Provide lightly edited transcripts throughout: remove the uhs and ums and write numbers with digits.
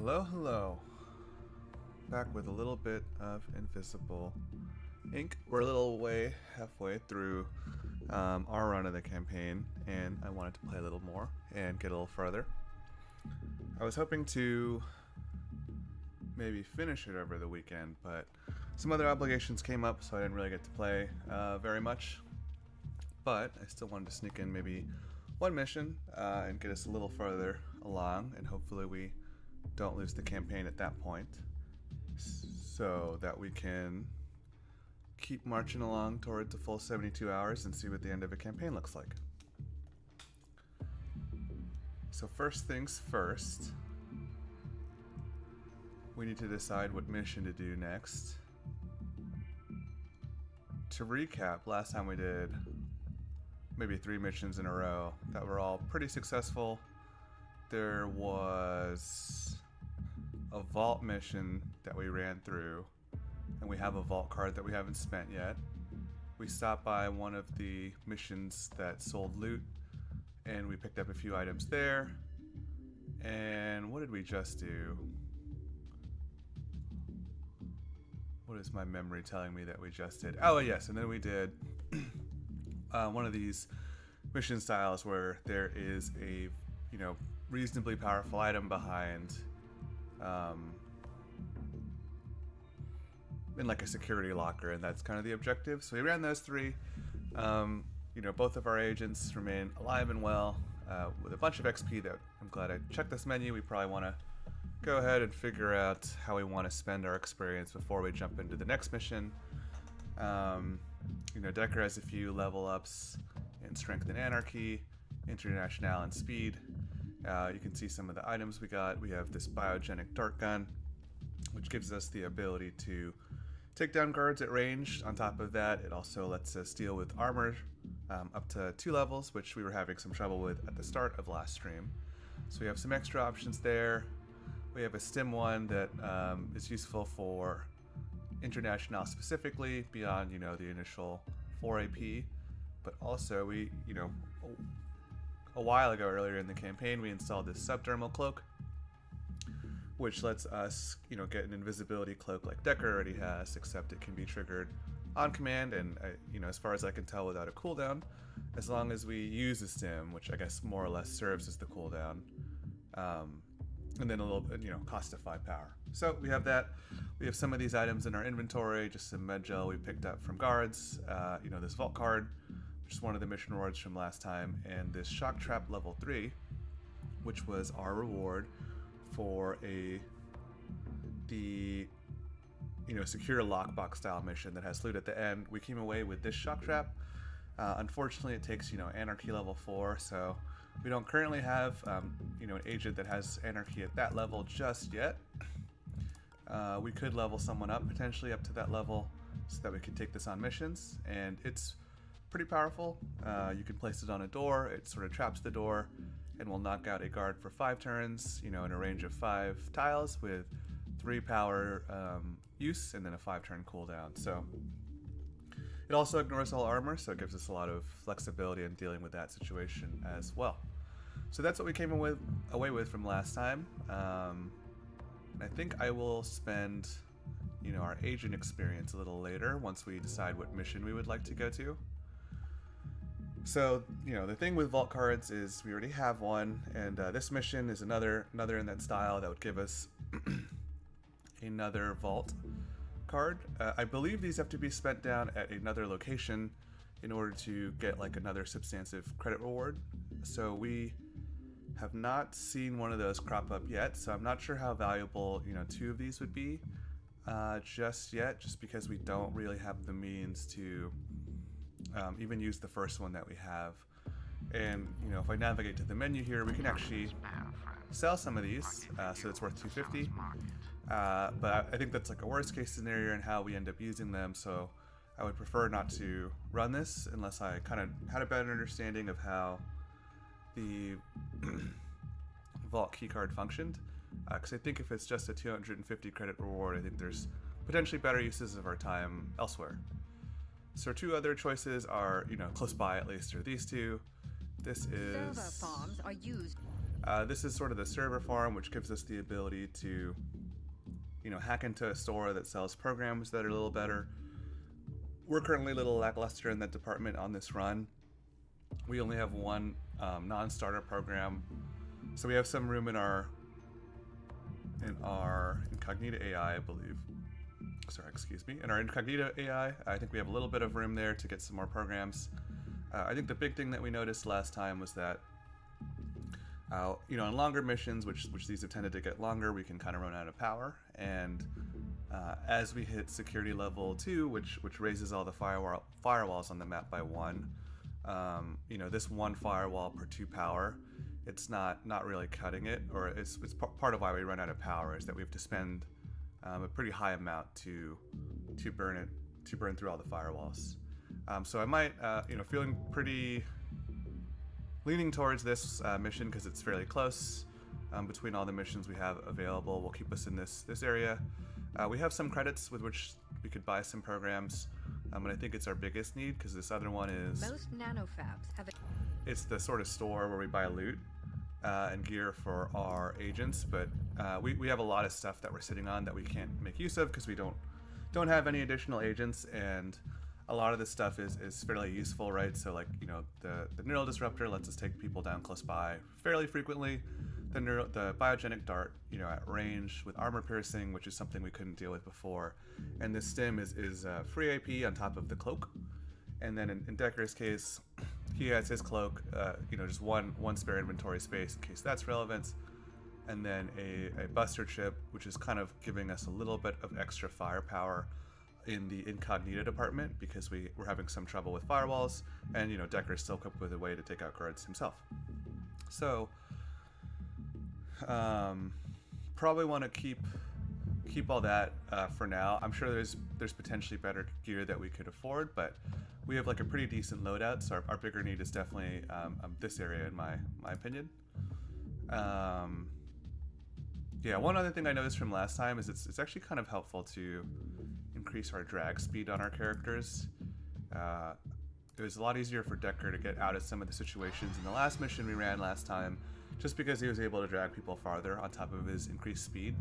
Hello, hello. Back with a little bit of Invisible Ink. We're a little way, halfway through our run of the campaign, and I wanted to play a little more and get a little further. I was hoping to maybe finish it over the weekend, but some other obligations came up, so I didn't really get to play very much. But I still wanted to sneak in maybe one mission and get us a little further along, and hopefully we don't lose the campaign at that point, so that we can keep marching along towards the full 72 hours and see what the end of a campaign looks like. So first things first, we need to decide what mission to do next. To recap, last time we did maybe 3 missions in a row that were all pretty successful. There was a vault mission that we ran through, and we have a vault card that we haven't spent yet. We stopped by one of the missions that sold loot, and we picked up a few items there. And what did we just do? What is my memory telling me that we just did? Oh yes, and then we did one of these mission styles where there is a, reasonably powerful item behind in like a security locker, and that's kind of the objective. So we ran those 3. Both of our agents remain alive and well with a bunch of XP that I'm glad I checked this menu. We probably want to go ahead and figure out how we want to spend our experience before we jump into the next mission. Decker has a few level ups in Strength and Anarchy, International, and Speed. You can see some of the items we got. We have this biogenic dart gun, which gives us the ability to take down guards at range. On top of that, it also lets us deal with armor up to 2 levels, which we were having some trouble with at the start of last stream. So we have some extra options there. We have a stim one that is useful for International specifically, beyond the initial 4 AP, but also we a while ago, earlier in the campaign, we installed this subdermal cloak, which lets us, get an invisibility cloak like Decker already has, except it can be triggered on command and, as far as I can tell, without a cooldown, as long as we use a stim, which I guess more or less serves as the cooldown, and then a little bit, cost of 5 power. So we have that. We have some of these items in our inventory, just some med gel we picked up from guards, this vault card, which is one of the mission rewards from last time, and this shock trap level 3, which was our reward for the secure lockbox style mission that has loot at the end. We came away with this shock trap. Unfortunately, it takes Anarchy level 4, so we don't currently have an agent that has Anarchy at that level just yet. We could level someone up potentially up to that level so that we can take this on missions, and it's pretty powerful. You can place it on a door. It sort of traps the door and will knock out a guard for 5 turns, in a range of 5 tiles with 3 power use and then a 5-turn cooldown. So it also ignores all armor, so it gives us a lot of flexibility in dealing with that situation as well. So that's what we came away with from last time. I think I will spend our agent experience a little later once we decide what mission we would like to go to. So, the thing with vault cards is we already have one, and this mission is another in that style that would give us another vault card. I believe these have to be spent down at another location in order to get like another substantive credit reward. So we have not seen one of those crop up yet, so I'm not sure how valuable 2 of these would be just yet, just because we don't really have the means to even use the first one that we have. And if I navigate to the menu here, we can actually sell some of these, so it's worth 250. But I think that's like a worst case scenario in how we end up using them, so I would prefer not to run this unless I kind of had a better understanding of how the vault keycard functioned, because I think if it's just a 250 credit reward, I think there's potentially better uses of our time elsewhere. So 2 other choices are, close by at least, are these 2. This is Server farms are used. This is sort of the server farm, which gives us the ability to, hack into a store that sells programs that are a little better. We're currently a little lackluster in that department on this run. We only have one non-starter program, so we have some room in our incognito AI, I believe. Sorry, excuse me. In our incognito AI, I think we have a little bit of room there to get some more programs. I think the big thing that we noticed last time was that, on longer missions, which these have tended to get longer, we can kind of run out of power. And as we hit security level 2, which raises all the firewalls on the map by 1, this 1 firewall per 2 power, it's not really cutting it, or it's part of why we run out of power is that we have to spend a pretty high amount to burn through all the firewalls. So I might, feeling pretty leaning towards this mission because it's fairly close between all the missions we have available. Will keep us in this area. We have some credits with which we could buy some programs, and I think it's our biggest need because this other one is most nanofabs have it's the sort of store where we buy loot and gear for our agents, but we have a lot of stuff that we're sitting on that we can't make use of because we don't have any additional agents, and a lot of this stuff is fairly useful, right? So like, the neural disruptor lets us take people down close by fairly frequently. The biogenic dart, at range with armor piercing, which is something we couldn't deal with before. And this stim is free AP on top of the cloak. And then in Decker's case, he has his cloak, just one spare inventory space in case that's relevant. And then a buster chip, which is kind of giving us a little bit of extra firepower in the incognito department because we're having some trouble with firewalls, and Decker still come up with a way to take out guards himself. So probably want to keep all that for now. I'm sure there's potentially better gear that we could afford, but we have like a pretty decent loadout, so our bigger need is definitely this area in my opinion. Yeah, one other thing I noticed from last time is it's actually kind of helpful to increase our drag speed on our characters. It was a lot easier for Decker to get out of some of the situations in the last mission we ran last time, just because he was able to drag people farther on top of his increased speed.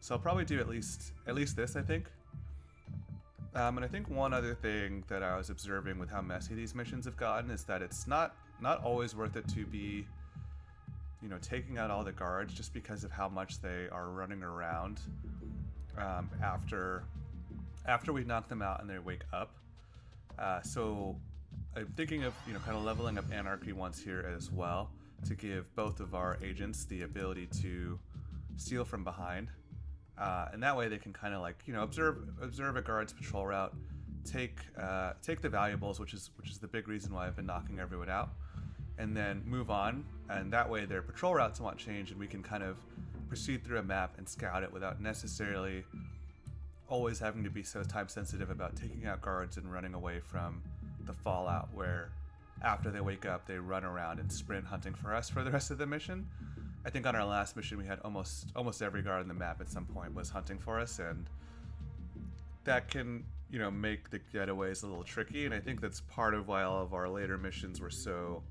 So I'll probably do at least this, I think. And I think one other thing that I was observing with how messy these missions have gotten is that it's not always worth it to be, taking out all the guards just because of how much they are running around after we knock them out and they wake up. So I'm thinking of kind of leveling up Anarchy once here as well to give both of our agents the ability to steal from behind, and that way they can kind of like observe a guard's patrol route, take the valuables, which is the big reason why I've been knocking everyone out, and then move on. And that way their patrol routes won't change, and we can kind of proceed through a map and scout it without necessarily always having to be so time sensitive about taking out guards and running away from the fallout where after they wake up they run around and sprint hunting for us for the rest of the mission. I think on our last mission we had almost every guard on the map at some point was hunting for us, and that can make the getaways a little tricky, and I think that's part of why all of our later missions were so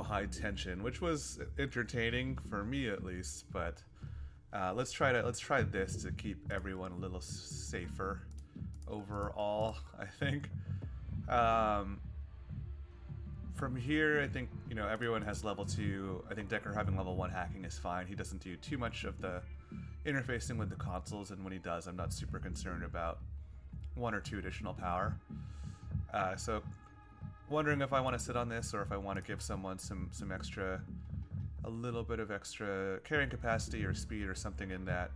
high tension, which was entertaining for me at least. But let's try this to keep everyone a little safer overall, I think. From here, I think everyone has level 2. I think Decker having level 1 hacking is fine. He doesn't do too much of the interfacing with the consoles, and when he does, I'm not super concerned about 1 or 2 additional power. So wondering if I want to sit on this or if I want to give someone some extra, a little bit of extra carrying capacity or speed or something in that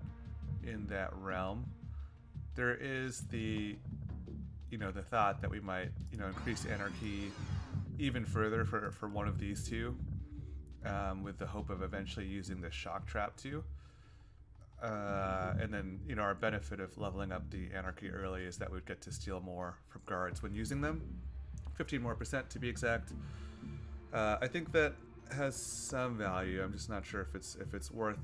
realm. There is the the thought that we might increase Anarchy even further for one of these two, with the hope of eventually using the shock trap too. And then our benefit of leveling up the Anarchy early is that we'd get to steal more from guards when using them, 15% more to be exact. I think that has some value. I'm just not sure if it's worth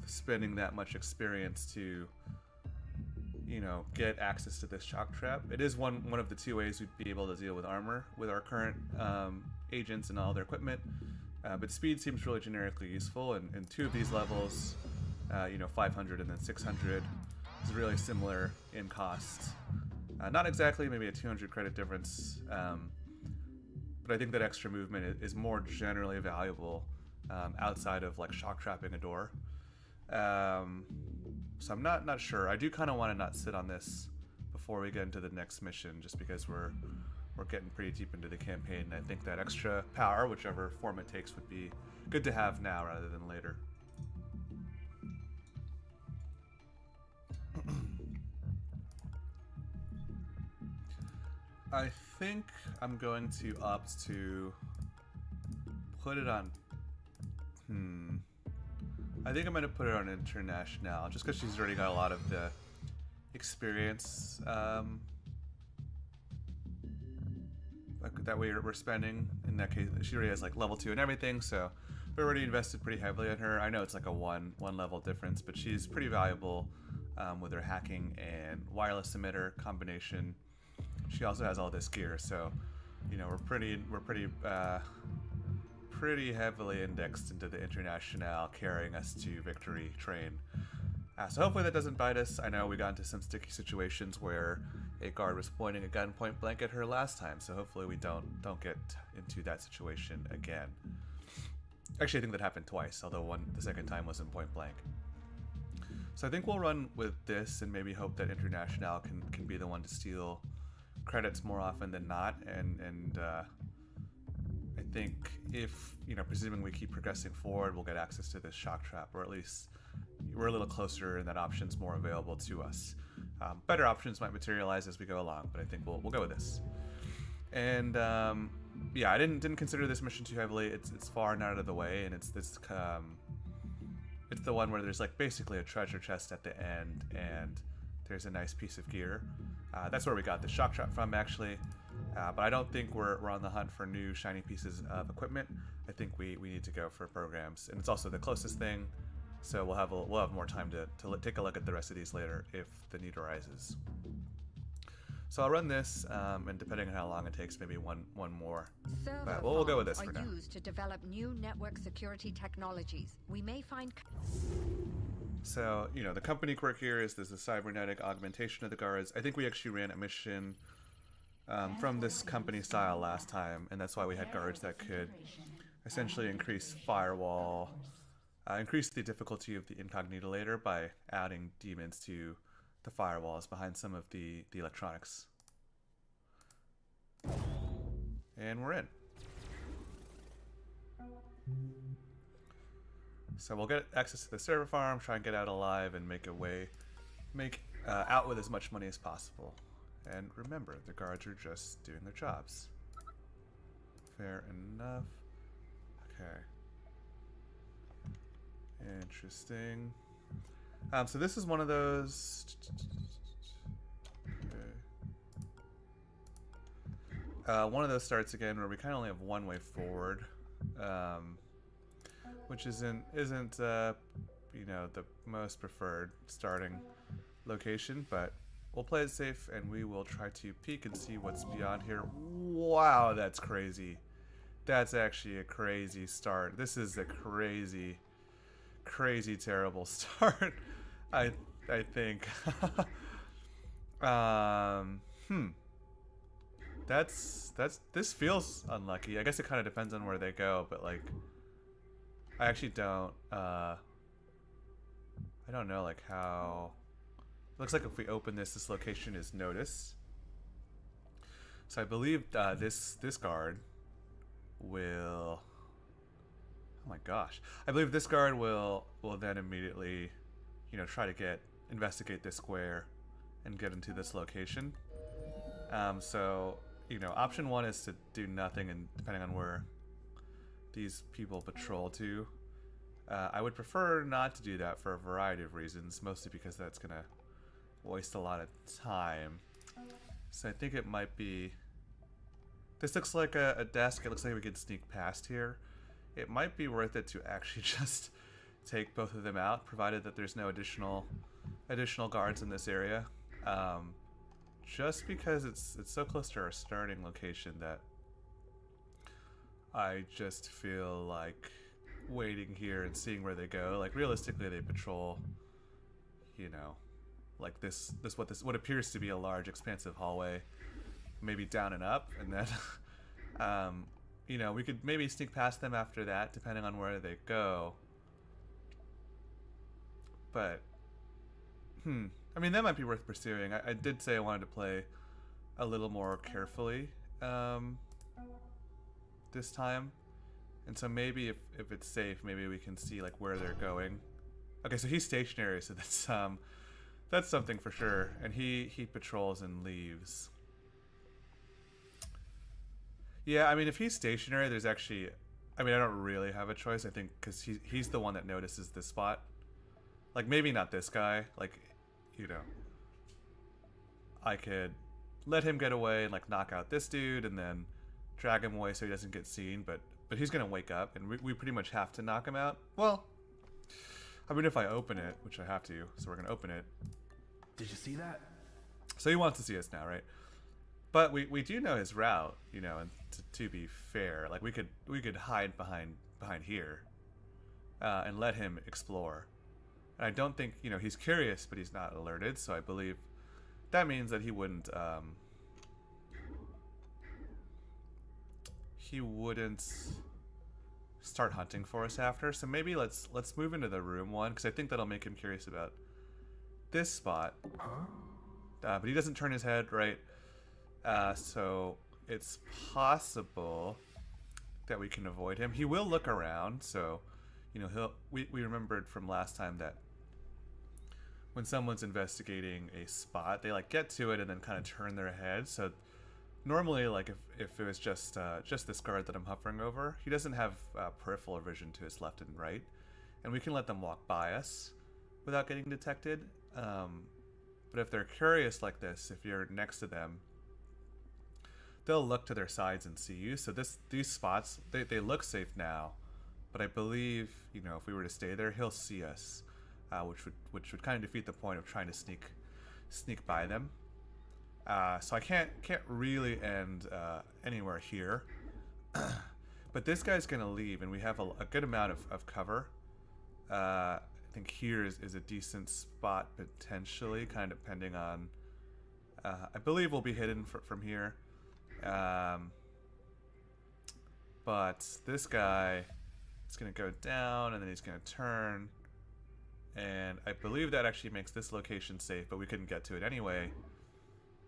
spending that much experience to get access to this shock trap. It is one of the 2 ways we'd be able to deal with armor with our current agents and all their equipment, But speed seems really generically useful, and two of these levels, 500 and then 600, is really similar in cost. Not exactly, maybe a 200 credit difference, but I think that extra movement is more generally valuable outside of like shock trapping a door. So I'm not sure. I do kind of want to not sit on this before we get into the next mission, just because we're getting pretty deep into the campaign. And I think that extra power, whichever form it takes, would be good to have now rather than later. I think I'm going to opt to put it on. I think I'm going to put it on International, just because she's already got a lot of the experience that we're spending. In that case, she already has like level 2 and everything, so we already invested pretty heavily in her. I know it's like a one level difference, but she's pretty valuable with her hacking and wireless emitter combination. She also has all this gear, so we're pretty heavily indexed into the International carrying us to victory train. So hopefully that doesn't bite us. I know we got into some sticky situations where a guard was pointing a gun point blank at her last time, so hopefully we don't get into that situation again. Actually, I think that happened twice, although the second time wasn't point blank. So I think we'll run with this and maybe hope that International can be the one to steal credits more often than not, and I think if, presuming we keep progressing forward, we'll get access to this shock trap, or at least we're a little closer and that option's more available to us. Better options might materialize as we go along, but I think we'll go with this. And yeah, I didn't consider this mission too heavily. It's far and out of the way, and it's the one where there's like basically a treasure chest at the end, and there's a nice piece of gear. That's where we got the shock trap from, actually. But I don't think we're on the hunt for new shiny pieces of equipment. I think we need to go for programs, and it's also the closest thing. So we'll have more time to take a look at the rest of these later if the need arises. So I'll run this, and depending on how long it takes, maybe one more. But we'll go with this for now. Used to develop new network security technologies. We may find. So, the company quirk here is there's a cybernetic augmentation of the guards. I think we actually ran a mission from this company style last time, and that's why we had guards that could essentially increase firewall, increase the difficulty of the incognitolator by adding demons to the firewalls behind some of the electronics. And we're in. So we'll get access to the server farm, try and get out alive, and make out with as much money as possible. And remember, the guards are just doing their jobs. Fair enough. Okay. Interesting. So this is one of those. Okay. One of those starts again where we kind of only have one way forward. Which isn't the most preferred starting location, but we'll play it safe and we will try to peek and see what's beyond here. Wow, that's crazy. That's actually a crazy start. This is a crazy terrible start. I think. This feels unlucky. I guess it kind of depends on where they go, but like I actually don't I don't know like how. Looks like if we open this location is notice. So I believe this guard will. Oh my gosh! I believe this guard will then immediately, try to investigate this square, and get into this location. So option one is to do nothing, and depending on where these people patrol to, I would prefer not to do that for a variety of reasons. Mostly because that's gonna waste a lot of time. So I think it might be. This looks like a desk. It looks like we could sneak past here. It might be worth it to actually just take both of them out, provided that there's no additional guards in this area. Just because it's so close to our starting location that I just feel like waiting here and seeing where they go. Like realistically, they patrol, you know, like what appears to be a large, expansive hallway, maybe down and up, and then, we could maybe sneak past them after that, depending on where they go. But, I mean, that might be worth pursuing. I did say I wanted to play a little more carefully this time. And so maybe if it's safe, maybe we can see like where they're going. Okay, so he's stationary, so that's something for sure. And he patrols and leaves. Yeah, I mean, if he's stationary, there's actually, I mean, I don't really have a choice. I think because he's the one that notices this spot. Like maybe not this guy. Like, I could let him get away and like knock out this dude, and then drag him away so he doesn't get seen. But he's gonna wake up, and we pretty much have to knock him out. Well, I mean, if I open it, which I have to, so we're gonna open it. Did you see that? So he wants to see us now, right? But we do know his route, and to be fair, like we could hide behind here, and let him explore. And I don't think, he's curious, but he's not alerted, so I believe that means that he wouldn't start hunting for us after. So maybe let's move into the room one, because I think that'll make him curious about this spot. But he doesn't turn his head, right? So it's possible that we can avoid him. He will look around, so we remembered from last time that when someone's investigating a spot, they like get to it and then kind of turn their head. So normally, like if it was just this guard that I'm hovering over, he doesn't have peripheral vision to his left and right, and we can let them walk by us without getting detected. But if they're curious like this, if you're next to them, they'll look to their sides and see you. So these spots, they look safe now, but I believe, if we were to stay there, he'll see us, which would kind of defeat the point of trying to sneak by them. So I can't really end anywhere here. But this guy's gonna leave, and we have a good amount of cover. I think here is a decent spot potentially, kind of depending on. I believe we'll be hidden from here. But this guy is going to go down, and then he's going to turn, and I believe that actually makes this location safe, but we couldn't get to it anyway.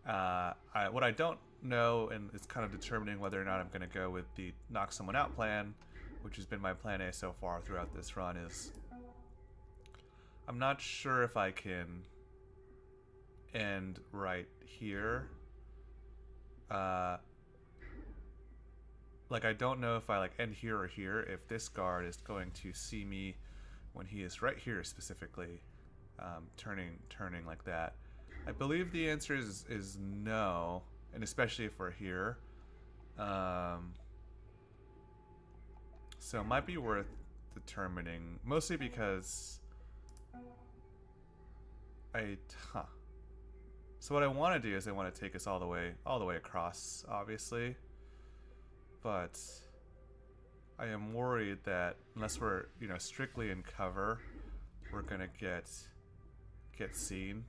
What I don't know, and it's kind of determining whether or not I'm going to go with the knock someone out plan, which has been my plan A so far throughout this run, is I'm not sure if I can end right here. Like I don't know if I like end here or here, if this guard is going to see me when he is right here specifically, turning like that. I believe the answer is no, and especially if we're here. So it might be worth determining, mostly because So what I want to do is I want to take us all the way across, obviously. But I am worried that unless we're, strictly in cover, we're gonna get seen.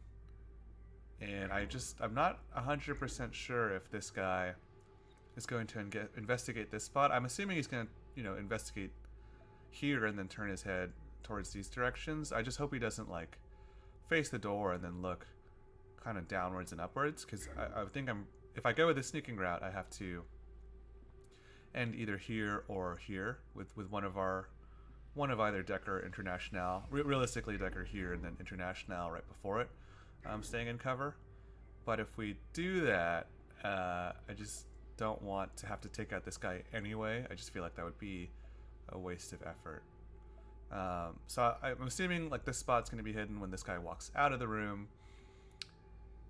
And I'm not 100% sure if this guy is going to investigate this spot. I'm assuming he's gonna, investigate here and then turn his head towards these directions. I just hope he doesn't like face the door and then look kind of downwards and upwards, because I think if I go with the sneaking route, I have to end either here or here with one of either Decker or International. Realistically, Decker here and then International right before it, staying in cover. But if we do that, I just don't want to have to take out this guy anyway. I just feel like that would be a waste of effort. So I'm assuming like this spot's going to be hidden when this guy walks out of the room,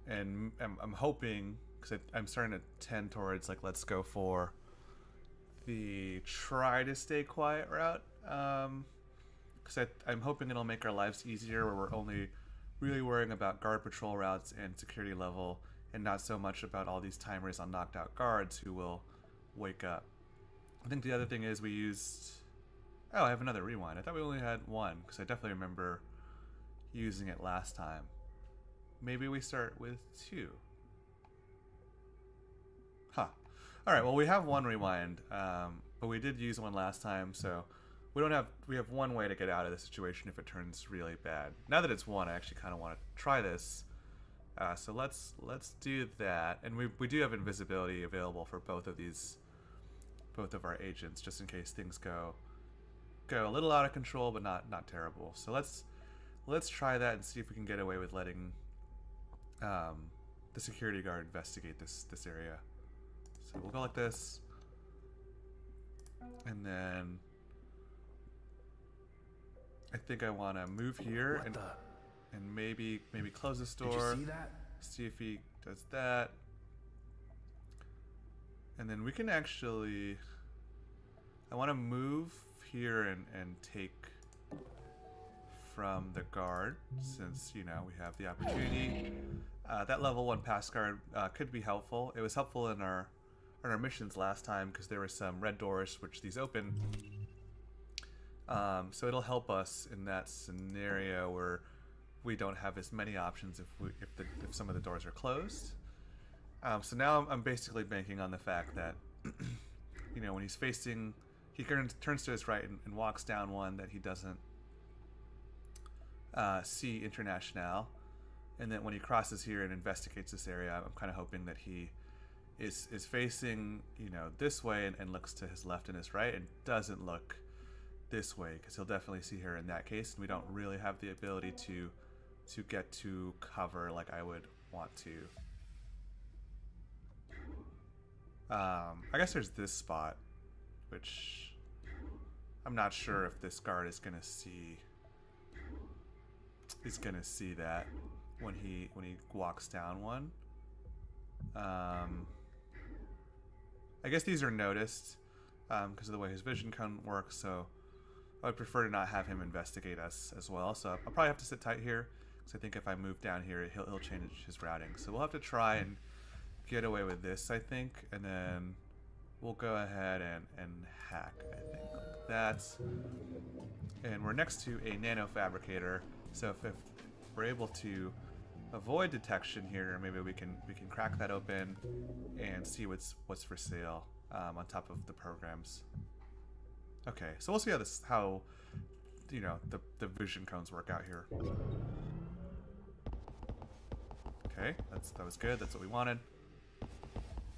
and I'm hoping, because I'm starting to tend towards like let's go for the try to stay quiet route, because I'm hoping it'll make our lives easier, where we're only really worrying about guard patrol routes and security level, and not so much about all these timers on knocked out guards who will wake up. I think the other thing is we used... Oh, I have another rewind. I thought we only had one, because I definitely remember using it last time. Maybe we start with 2. Huh. Alright, well we have one rewind, but we did use one last time, so we have one way to get out of the situation if it turns really bad. Now that it's 1, I actually kind of want to try this. So let's do that, and we do have invisibility available for both of our agents, just in case things go a little out of control, but not terrible. So let's try that and see if we can get away with letting the security guard investigate this area. So we'll go like this, and then I think I want to move here and maybe close this door. Did you see that? See if he does that. And then we can actually... I want to move here and take from the guard, since, you know, we have the opportunity. That level 1 pass guard could be helpful. It was helpful in our missions last time because there were some red doors which these open. So it'll help us in that scenario where we don't have as many options if some of the doors are closed. So now I'm basically banking on the fact that, you know, when he's facing, he turns to his right and walks down one, that he doesn't see International, and then when he crosses here and investigates this area, I'm kind of hoping that he is facing, you know, this way and looks to his left and his right and doesn't look this way, because he'll definitely see her in that case, and we don't really have the ability to get to cover like I would want to. I guess there's this spot, which I'm not sure if this guard is gonna see that when he walks down one. I guess these are noticed because of the way his vision cone works, so I would prefer to not have him investigate us as well. So I'll probably have to sit tight here, because I think if I move down here, he'll change his routing. So we'll have to try and get away with this, I think, and then we'll go ahead and hack, I think, like that. And we're next to a nano fabricator, so if we're able to avoid detection here, maybe we can crack that open and see what's for sale on top of the programs. Okay, so we'll see how you know, the vision cones work out here. Okay, that was good. That's what we wanted.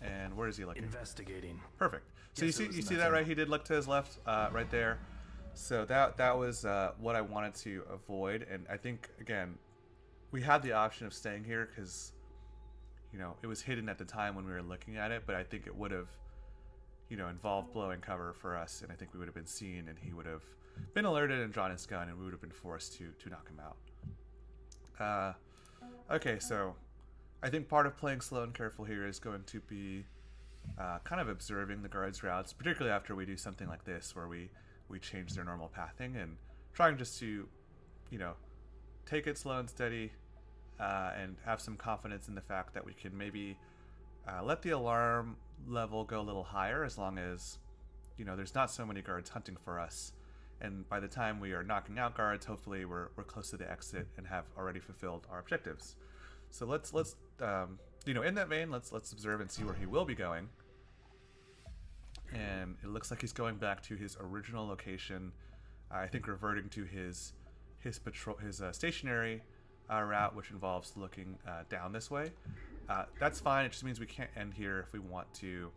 And where is he looking? Investigating. Perfect. So Guess you it was see that, nothing. right? He did look to his left, right there. So that was what I wanted to avoid. And I think, again, we had the option of staying here because, you know, it was hidden at the time when we were looking at it. But I think it would have, you know, involved blowing cover for us, and I think we would have been seen, and he would have been alerted and drawn his gun, and we would have been forced to knock him out. Okay, so I think part of playing slow and careful here is going to be kind of observing the guards' routes, particularly after we do something like this, where we change their normal pathing, and trying just to, you know, take it slow and steady, and have some confidence in the fact that we can maybe let the alarm level go a little higher, as long as, you know, there's not so many guards hunting for us. And by the time we are knocking out guards, hopefully we're close to the exit and have already fulfilled our objectives. So let's you know, in that vein, let's observe and see where he will be going. And it looks like he's going back to his original location. I think reverting to his stationary route, which involves looking down this way. That's fine. It just means we can't end here if we want to.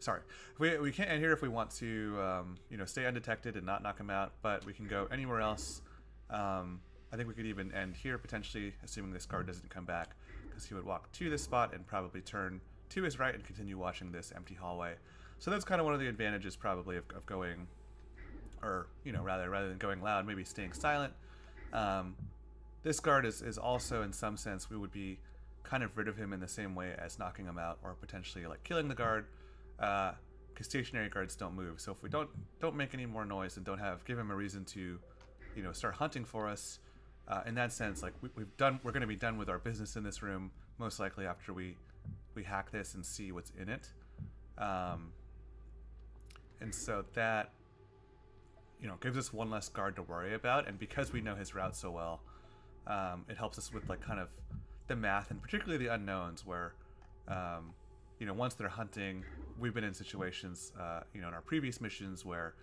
Sorry, we can't end here if we want to, you know, stay undetected and not knock him out. But we can go anywhere else. I think we could even end here potentially, assuming this guard doesn't come back, because he would walk to this spot and probably turn to his right and continue watching this empty hallway. So that's kind of one of the advantages probably of going, or, you know, rather than going loud, maybe staying silent. This guard is also, in some sense, we would be kind of rid of him in the same way as knocking him out, or potentially like killing the guard, because stationary guards don't move. So if we don't make any more noise and give him a reason to, you know, start hunting for us, In that sense, like we're going to be done with our business in this room most likely after we hack this and see what's in it. And so that, gives us one less guard to worry about. And because we know his route so well, it helps us with like kind of the math and particularly the unknowns where, once they're hunting, we've been in situations, in our previous missions where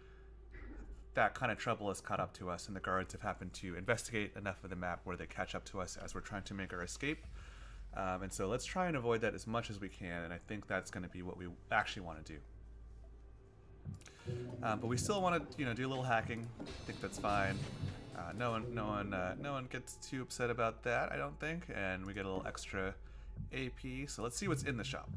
that kind of trouble has caught up to us and the guards have happened to investigate enough of the map where they catch up to us as we're trying to make our escape. And so let's try and avoid that as much as we can, and I think that's going to be what we actually want to do. But we still want to, do a little hacking. I think that's fine. No one gets too upset about that, I don't think. And we get a little extra AP. So let's see what's in the shop.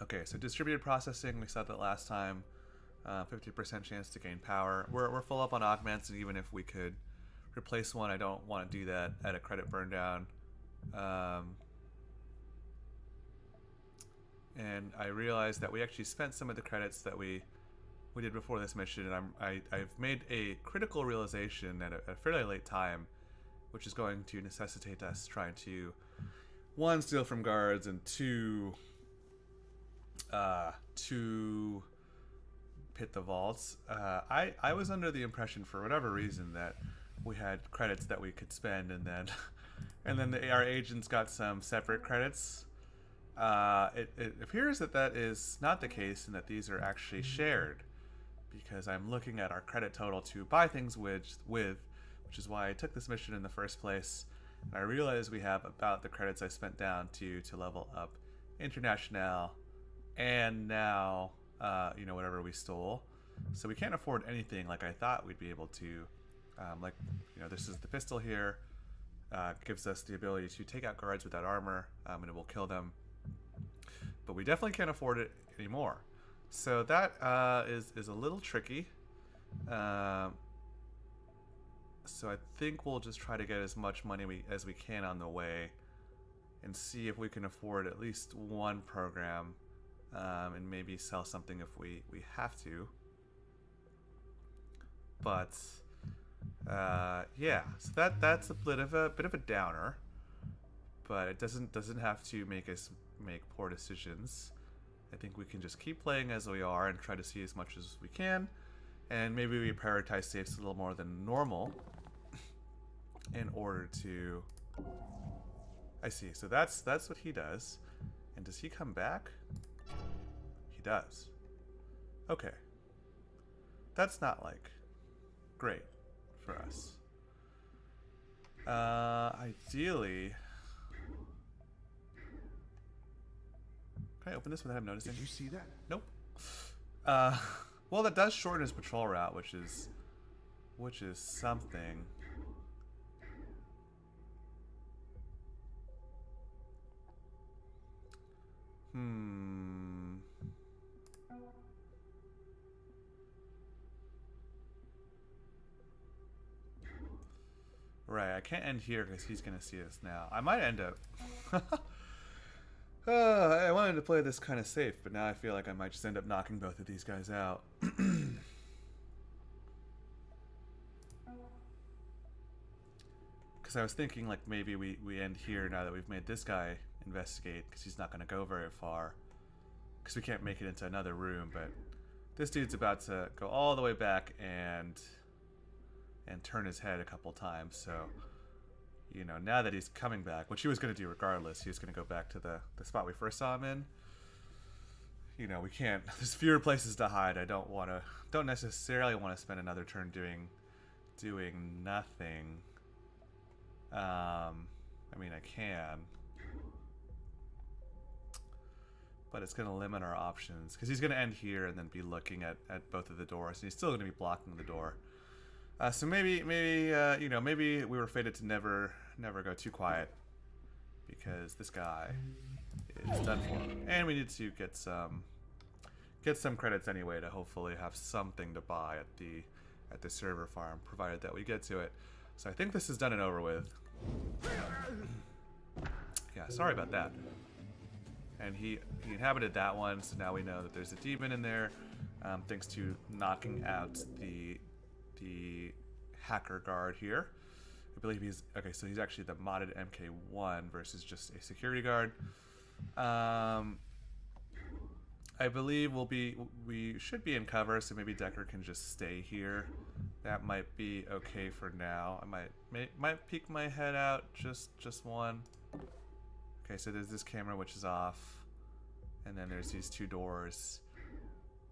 Okay, so distributed processing. We saw that last time. 50% chance to gain power. We're full up on augments, and even if we could replace one, I don't want to do that at a credit burn down. And I realized that we actually spent some of the credits that we did before this mission, and I've made a critical realization at a fairly late time, which is going to necessitate us trying to, one, steal from guards, and two, hit the vaults. I was under the impression, for whatever reason, that we had credits that we could spend, and then our agents got some separate credits. It appears that is not the case, and that these are actually shared, because I'm looking at our credit total to buy things with, which is why I took this mission in the first place. And I realize we have about the credits I spent down to level up International, and now whatever we stole. So we can't afford anything like I thought we'd be able to. This is the pistol here. Gives us the ability to take out guards without armor, and it will kill them. But we definitely can't afford it anymore. So that is a little tricky. So I think we'll just try to get as much money as we can on the way, and see if we can afford at least one program. And maybe sell something if we have to. But yeah, so that's a bit of a downer. But it doesn't have to make us make poor decisions. I think we can just keep playing as we are and try to see as much as we can. And maybe we prioritize saves a little more than normal in order to. I see. So that's what he does. And does he come back? He does. Okay. That's not like great for us. Ideally. Can I open this without him noticing? Did you see that? Nope. Well, that does shorten his patrol route, which is something. Right, I can't end here because he's going to see us now. I might end up... I wanted to play this kind of safe, but now I feel like I might just end up knocking both of these guys out. Because I was thinking like maybe we end here now that we've made this guy investigate, because he's not going to go very far. Because we can't make it into another room, but this dude's about to go all the way back and turn his head a couple times, so now that he's coming back, which he was going to do regardless, he was going to go back to the spot we first saw him in. We can't, there's fewer places to hide. I don't necessarily want to spend another turn doing nothing. I mean, I can, but it's going to limit our options, because he's going to end here and then be looking at both of the doors, and he's still going to be blocking the door. So maybe we were fated to never go too quiet, because this guy is done for, and we need to get some credits anyway to hopefully have something to buy at the server farm, provided that we get to it. So I think this is done and over with. Yeah, sorry about that. And he inhabited that one, so now we know that there's a demon in there. thanks to knocking out the hacker guard here. I believe he's okay. So he's actually the modded MK1 versus just a security guard. I believe we should be in cover, so maybe Decker can just stay here. That might be okay for now. I might peek my head out just one. Okay, so there's this camera which is off, and then there's these two doors.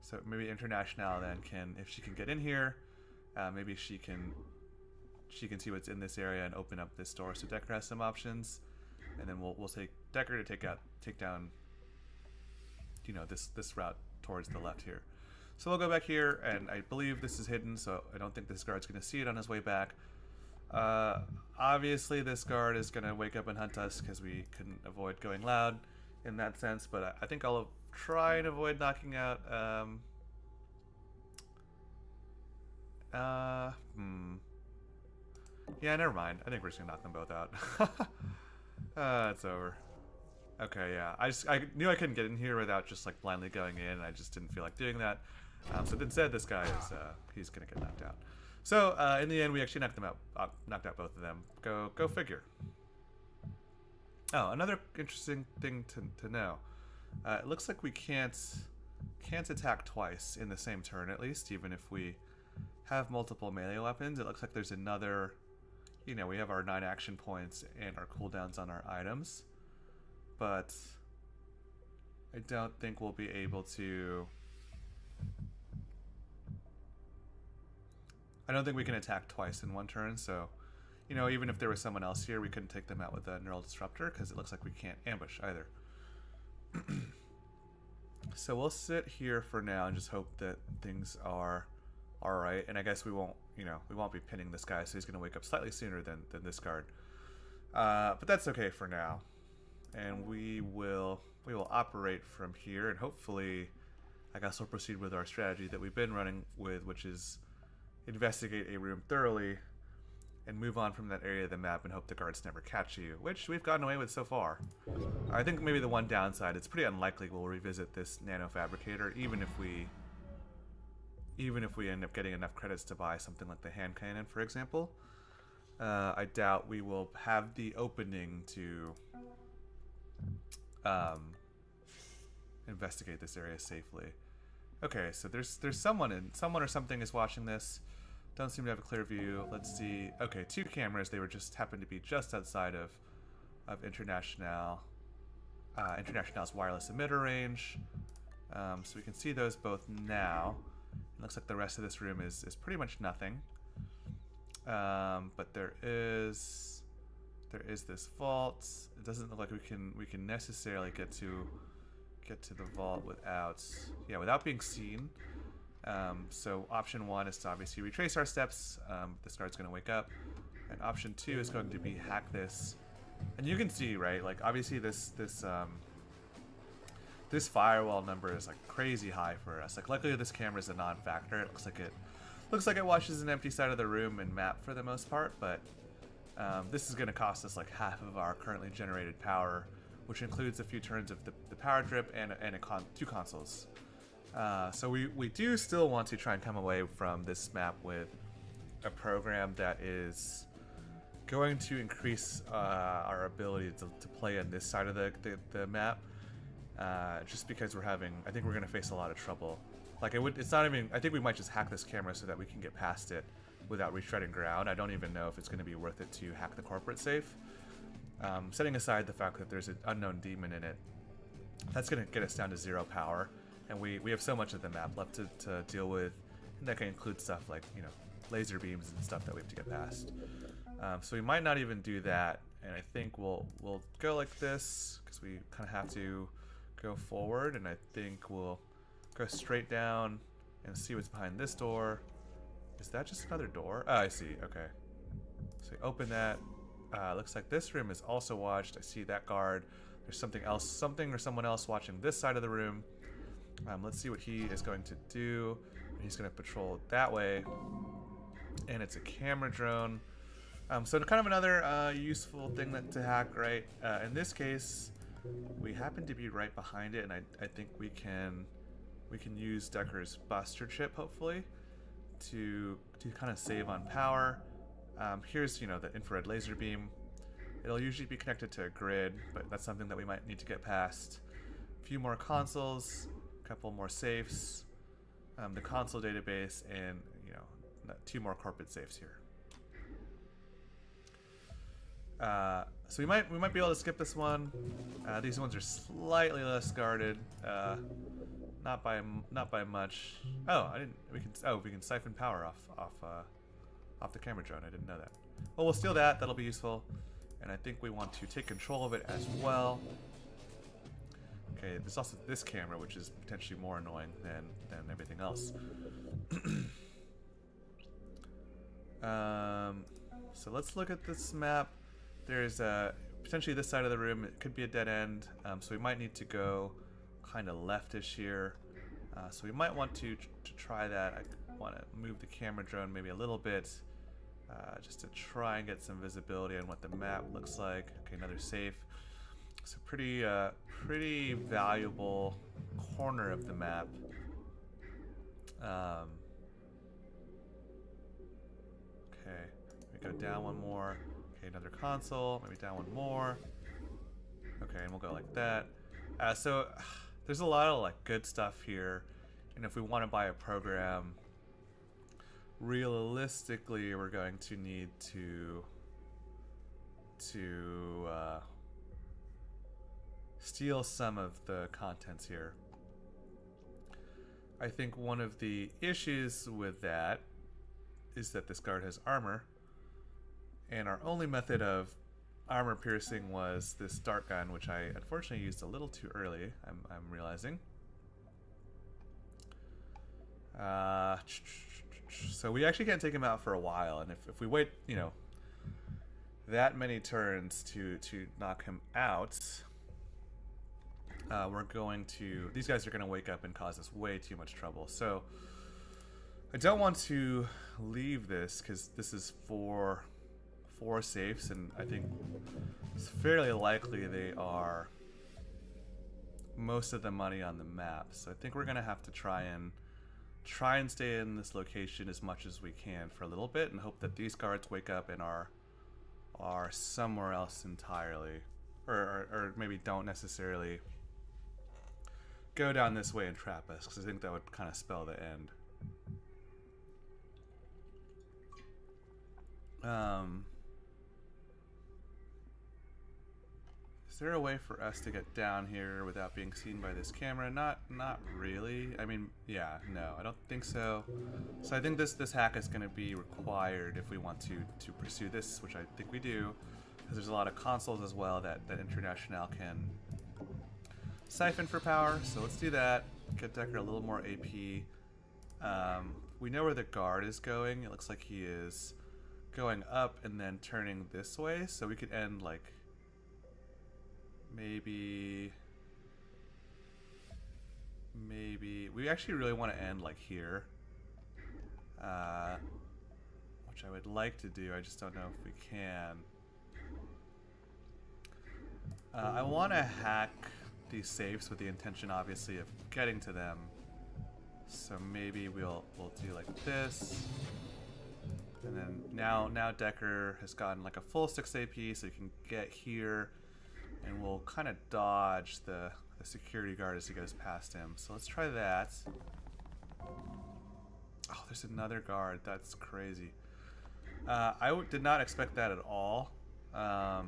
So maybe International then can, if she can get in here, maybe she can see what's in this area and open up this door. So Decker has some options, and then we'll take Decker to take down, you know, this route towards the left here. So we'll go back here, and I believe this is hidden, so I don't think this guard's going to see it on his way back. Obviously this guard is going to wake up and hunt us because we couldn't avoid going loud in that sense, but I think I'll try and avoid knocking out yeah, never mind. I think we're just gonna knock them both out. It's over. Okay, yeah. I knew I couldn't get in here without just like blindly going in, and I just didn't feel like doing that. So instead, this guy is he's gonna get knocked out. So in the end, we actually knocked out both of them. Go figure. Oh, another interesting thing to know. It looks like we can't attack twice in the same turn, at least, even if we have multiple melee weapons. It looks like there's another, you know, we have our 9 action points and our cooldowns on our items, but I don't think we'll be able to, I don't think we can attack twice in one turn. So, you know, even if there was someone else here, we couldn't take them out with a neural disruptor because it looks like we can't ambush either. So we'll sit here for now and just hope that things are alright, and I guess we won't be pinning this guy, so he's going to wake up slightly sooner than this guard. But that's okay for now. And we will operate from here, and hopefully, I guess we'll proceed with our strategy that we've been running with, which is investigate a room thoroughly and move on from that area of the map and hope the guards never catch you, which we've gotten away with so far. I think maybe the one downside, it's pretty unlikely we'll revisit this nanofabricator, even if we end up getting enough credits to buy something like the hand cannon, for example. I doubt we will have the opening to investigate this area safely. Okay, so there's someone or something is watching this. Don't seem to have a clear view. Let's see. Okay, 2 cameras. They were happened to be just outside of International's wireless emitter range. So we can see those both now. It looks like the rest of this room is pretty much nothing. But there is this vault. It doesn't look like we can necessarily get to the vault without being seen. So option 1 is to obviously retrace our steps. This guard's going to wake up, and option 2 is going to be hack this. And you can see, right, like obviously this firewall number is like crazy high for us. Like luckily this camera is a non-factor. It looks like it watches an empty side of the room and map for the most part, but this is going to cost us like half of our currently generated power, which includes a few turns of the power drip and 2 consoles. So we do still want to try and come away from this map with a program that is going to increase our ability to play on this side of the map, just because I think we're going to face a lot of trouble. Like it's not even, I think we might just hack this camera so that we can get past it without retreading ground. I don't even know if it's going to be worth it to hack the corporate safe. Setting aside the fact that there's an unknown demon in it, that's going to get us down to 0 power. And we have so much of the map left to deal with, and that can include stuff like, you know, laser beams and stuff that we have to get past. So we might not even do that, and I think we'll go like this, because we kind of have to go forward, and I think we'll go straight down and see what's behind this door. Is that just another door? Oh, I see, okay. So we open that. Looks like this room is also watched. I see that guard. There's something or someone else watching this side of the room. Let's see what he is going to do. He's going to patrol that way, and it's a camera drone. So kind of another useful thing to hack, right? In this case, we happen to be right behind it, and I think we can we can use Decker's Buster chip, hopefully, to kind of save on power. Here's, the infrared laser beam. It'll usually be connected to a grid, but that's something that we might need to get past. A few more consoles, a couple more safes, the console database, and, 2 more corporate safes here. So we might be able to skip this one. These ones are slightly less guarded, not by much. Oh, we can siphon power off the camera drone. I didn't know that. Well, we'll steal that. That'll be useful. And I think we want to take control of it as well. Okay, there's also this camera, which is potentially more annoying than everything else. So let's look at this map. There's potentially this side of the room. It could be a dead end, so we might need to go kind of leftish here. So we might want to try that. I want to move the camera drone maybe a little bit, just to try and get some visibility on what the map looks like. Okay, another safe. So pretty valuable corner of the map. Okay, we go down one more. Okay, another console. Maybe down one more. Okay, and we'll go like that. So there's a lot of good stuff here, and if we want to buy a program, realistically, we're going to need to steal some of the contents here. I think one of the issues with that is that this guard has armor, and our only method of armor piercing was this dart gun, which I unfortunately used a little too early, I'm realizing. So we actually can't take him out for a while, and if we wait, that many turns to knock him out, these guys are going to wake up and cause us way too much trouble. So I don't want to leave this, because this is four safes, and I think it's fairly likely they are most of the money on the map. So I think we're going to have to try and stay in this location as much as we can for a little bit, and hope that these guards wake up and are somewhere else entirely, or maybe don't necessarily go down this way and trap us, because I think that would kind of spell the end. Is there a way for us to get down here without being seen by this camera? Not really. I mean, yeah, no, I don't think so. So I think this hack is going to be required if we want to pursue this, which I think we do, because there's a lot of consoles as well that International can siphon for power. So let's do that. Get Decker a little more AP. We know where the guard is going. It looks like he is going up and then turning this way, so we could end maybe we actually really want to end here, which I would like to do. I just don't know if we can. I want to hack these safes with the intention, obviously, of getting to them. So maybe we'll do like this, and then now Decker has gotten a full 6 AP, so he can get here. And we'll kind of dodge the security guard as he goes past him. So let's try that. Oh, there's another guard. That's crazy. I did not expect that at all. So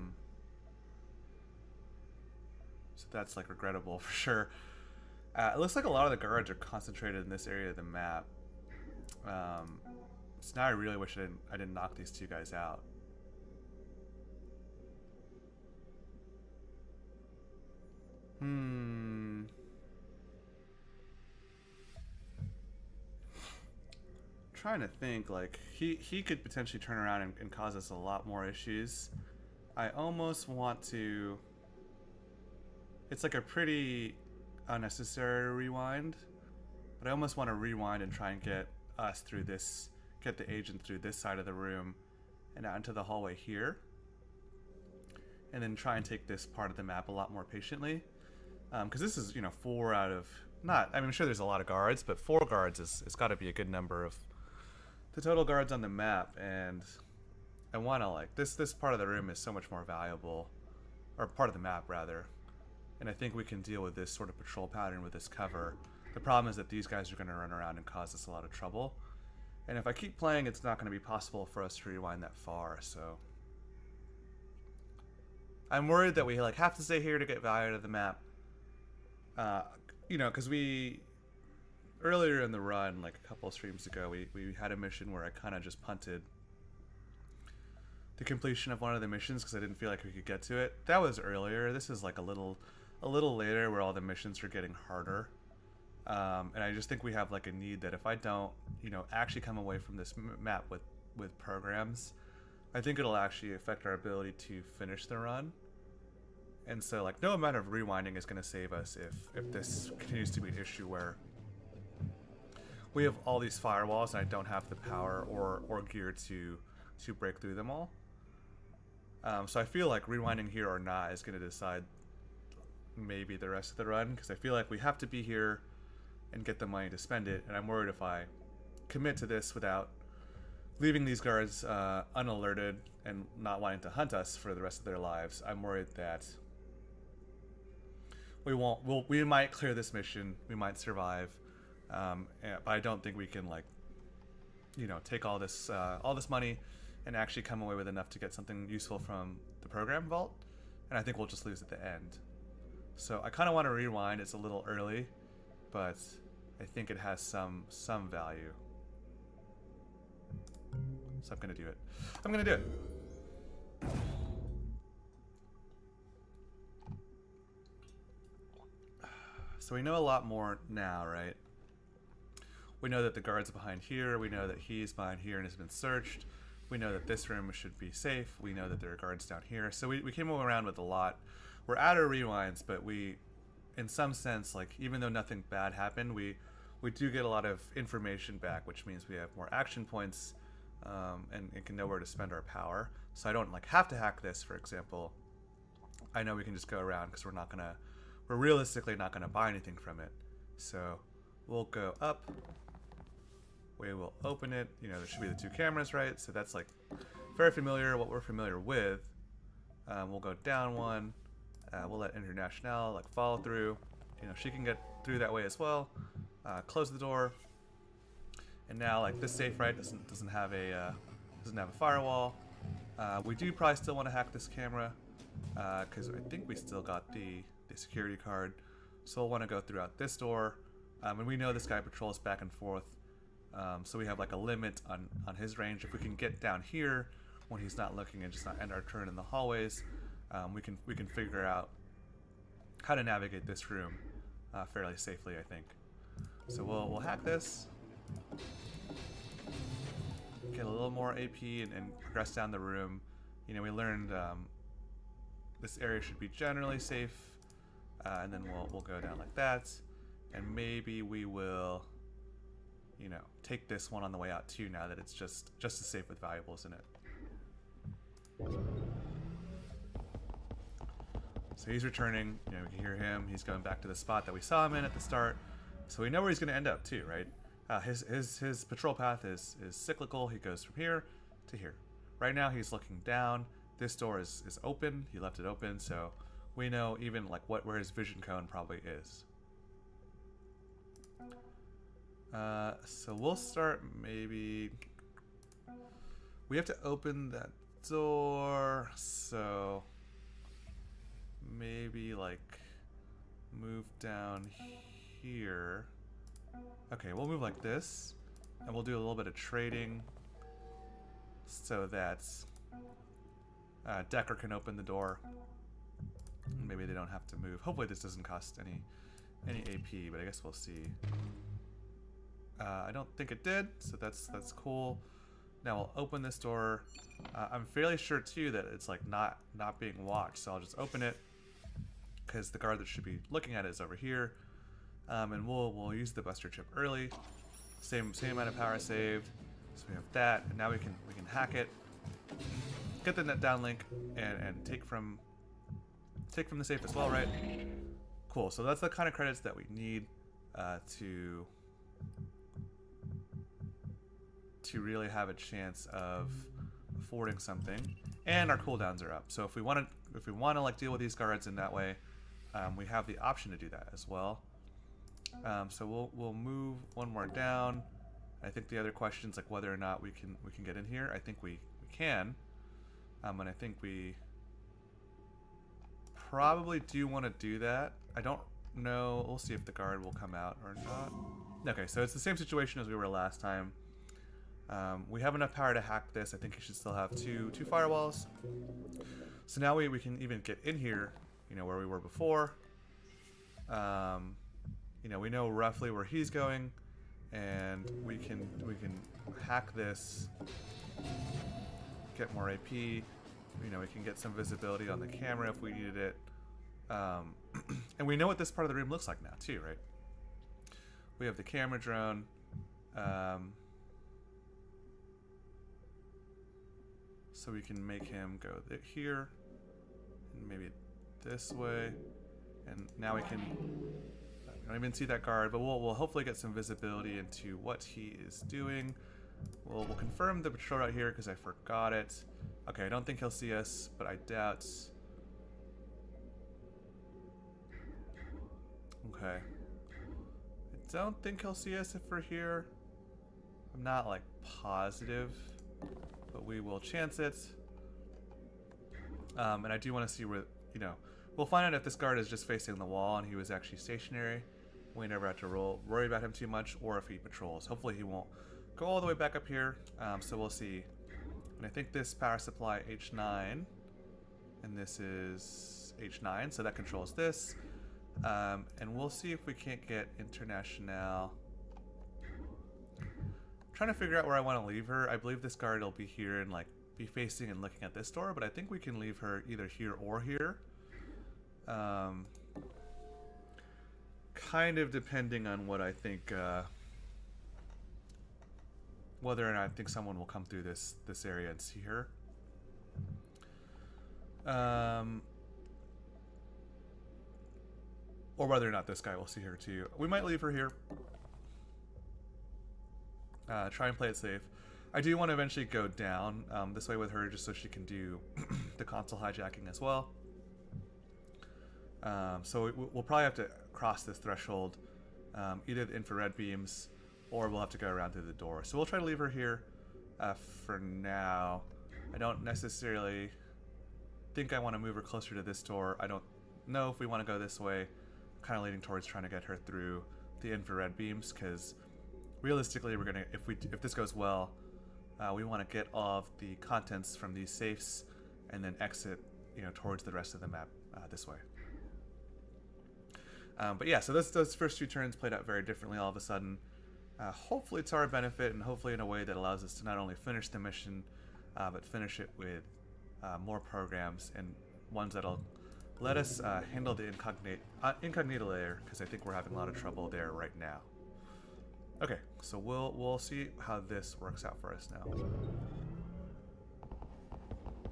that's regrettable for sure. It looks like a lot of the guards are concentrated in this area of the map. So now I really wish I didn't knock these 2 guys out. Trying to think, he could potentially turn around and cause us a lot more issues. I almost want to. It's a pretty unnecessary rewind, but I almost want to rewind and try and get us through this, get the agent through this side of the room and out into the hallway here, and then try and take this part of the map a lot more patiently. Because this is 4 out of not. I mean, I'm sure there's a lot of guards, but 4 guards is got to be a good number of the total guards on the map. And I want to like this part of the room is so much more valuable, or part of the map rather. And I think we can deal with this sort of patrol pattern with this cover. The problem is that these guys are going to run around and cause us a lot of trouble. And if I keep playing, it's not going to be possible for us to rewind that far. So I'm worried that we like have to stay here to get value out of the map. You know, because we earlier in the run, like a couple of streams ago, we had a mission where I kind of just punted the completion of one of the missions because I didn't feel like we could get to it. That was earlier. This is like a little later where all the missions are getting harder. And I just think we have like a need that if I don't, you know, actually come away from this map with programs, I think it'll actually affect our ability to finish the run. And so like no amount of rewinding is going to save us if this continues to be an issue where we have all these firewalls and I don't have the power or gear to break through them all. So I feel like rewinding here or not is going to decide maybe the rest of the run, because I feel like we have to be here and get the money to spend it, and I'm worried if I commit to this without leaving these guards unalerted and not wanting to hunt us for the rest of their lives, I'm worried that we might clear this mission, we might survive, but I don't think we can, like, you know, take all this money and actually come away with enough to get something useful from the program vault, and I think we'll just lose at the end. So I kind of want to rewind. It's a little early, but I think it has some value. So I'm gonna do it. I'm gonna do it. So we know a lot more now, right? We know that the guard's behind here. We know that he's behind here and has been searched. We know that this room should be safe. We know that there are guards down here. So we came around with a lot. We're out of rewinds, but we, in some sense, like, even though nothing bad happened, we do get a lot of information back, which means we have more action points, and can know where to spend our power. So I don't like have to hack this, for example. I know we can just go around because we're realistically not gonna buy anything from it. So we'll go up. We will open it. You know, there should be the 2 cameras, right? So that's like very familiar, what we're familiar with. We'll go down 1. We'll let International like follow through. You know, she can get through that way as well. Close the door. And now, like, this safe, right, doesn't have a firewall. We do probably still want to hack this camera because I think we still got the security card. So we'll want to go throughout this door. And we know this guy patrols back and forth. So we have like a limit on his range. If we can get down here when he's not looking and just not end our turn in the hallways, we can figure out how to navigate this room fairly safely, I think. So we'll hack this, get a little more AP and progress down the room. You know, we learned this area should be generally safe, and then we'll go down like that, and maybe we will, you know, take this one on the way out too, now that it's just as safe with valuables in it. So he's returning, you know, we can hear him. He's going back to the spot that we saw him in at the start. So we know where he's going to end up too, right? His patrol path is cyclical. He goes from here to here. Right now he's looking down. This door is open. He left it open, so we know even like where his vision cone probably is. So we'll start maybe. We have to open that door, so maybe like move down here. Okay, we'll move like this, and we'll do a little bit of trading so that Decker can open the door. Maybe they don't have to move. Hopefully this doesn't cost any AP, but I guess we'll see. I don't think it did, so that's cool. Now we'll open this door. I'm fairly sure too that it's like not being watched, so I'll just open it because the guard that should be looking at it is over here. And we'll use the buster chip early. Same amount of power saved. So we have that, and now we can hack it, get the net downlink, and take from the safe as well, right? Cool. So that's the kind of credits that we need. to really have a chance of affording something, and our cooldowns are up. So if we want to like deal with these guards in that way, we have the option to do that as well. So we'll move one more down. I think the other question is like whether or not we can get in here. I think we can, and I think we probably do want to do that. I don't know. We'll see if the guard will come out or not. Okay, so it's the same situation as we were last time. We have enough power to hack this. I think he should still have two firewalls. So now we can even get in here, you know, where we were before. You know, we know roughly where he's going, and we can hack this, get more AP. You know, we can get some visibility on the camera if we needed it. And we know what this part of the room looks like now too, right? We have the camera drone. So we can make him go here, and maybe this way, and now we can. I don't even see that guard, but we'll hopefully get some visibility into what he is doing. We'll confirm the patrol right here because I forgot it. Okay, I don't think he'll see us, but I doubt. Okay. I don't think he'll see us if we're here. I'm not like positive, but we will chance it. And I do want to see where, you know, we'll find out if this guard is just facing the wall and he was actually stationary. We never have to worry about him too much, or if he patrols. Hopefully he won't go all the way back up here, so we'll see. And I think this power supply H9, and this is H9, so that controls this. And we'll see if we can't get International. I'm trying to figure out where I want to leave her. I believe this guard will be here and like be facing and looking at this door, but I think we can leave her either here or here. Kind of depending on what I think, whether or not I think someone will come through this area and see her. Or whether or not this guy will see her too. We might leave her here. Try and play it safe. I do want to eventually go down this way with her just so she can do the console hijacking as well. So we'll probably have to cross this threshold, either the infrared beams, or we'll have to go around through the door. So we'll try to leave her here for now. I don't necessarily think I want to move her closer to this door. I don't know if we want to go this way. I'm kind of leaning towards trying to get her through the infrared beams, because realistically, we're gonna if this goes well, we want to get all of the contents from these safes and then exit, you know, towards the rest of the map this way. But yeah, so those first two turns played out very differently all of a sudden. Hopefully to our benefit, and hopefully in a way that allows us to not only finish the mission, but finish it with more programs, and ones that'll let us handle the incognito layer, because I think we're having a lot of trouble there right now. Okay, so we'll see how this works out for us now.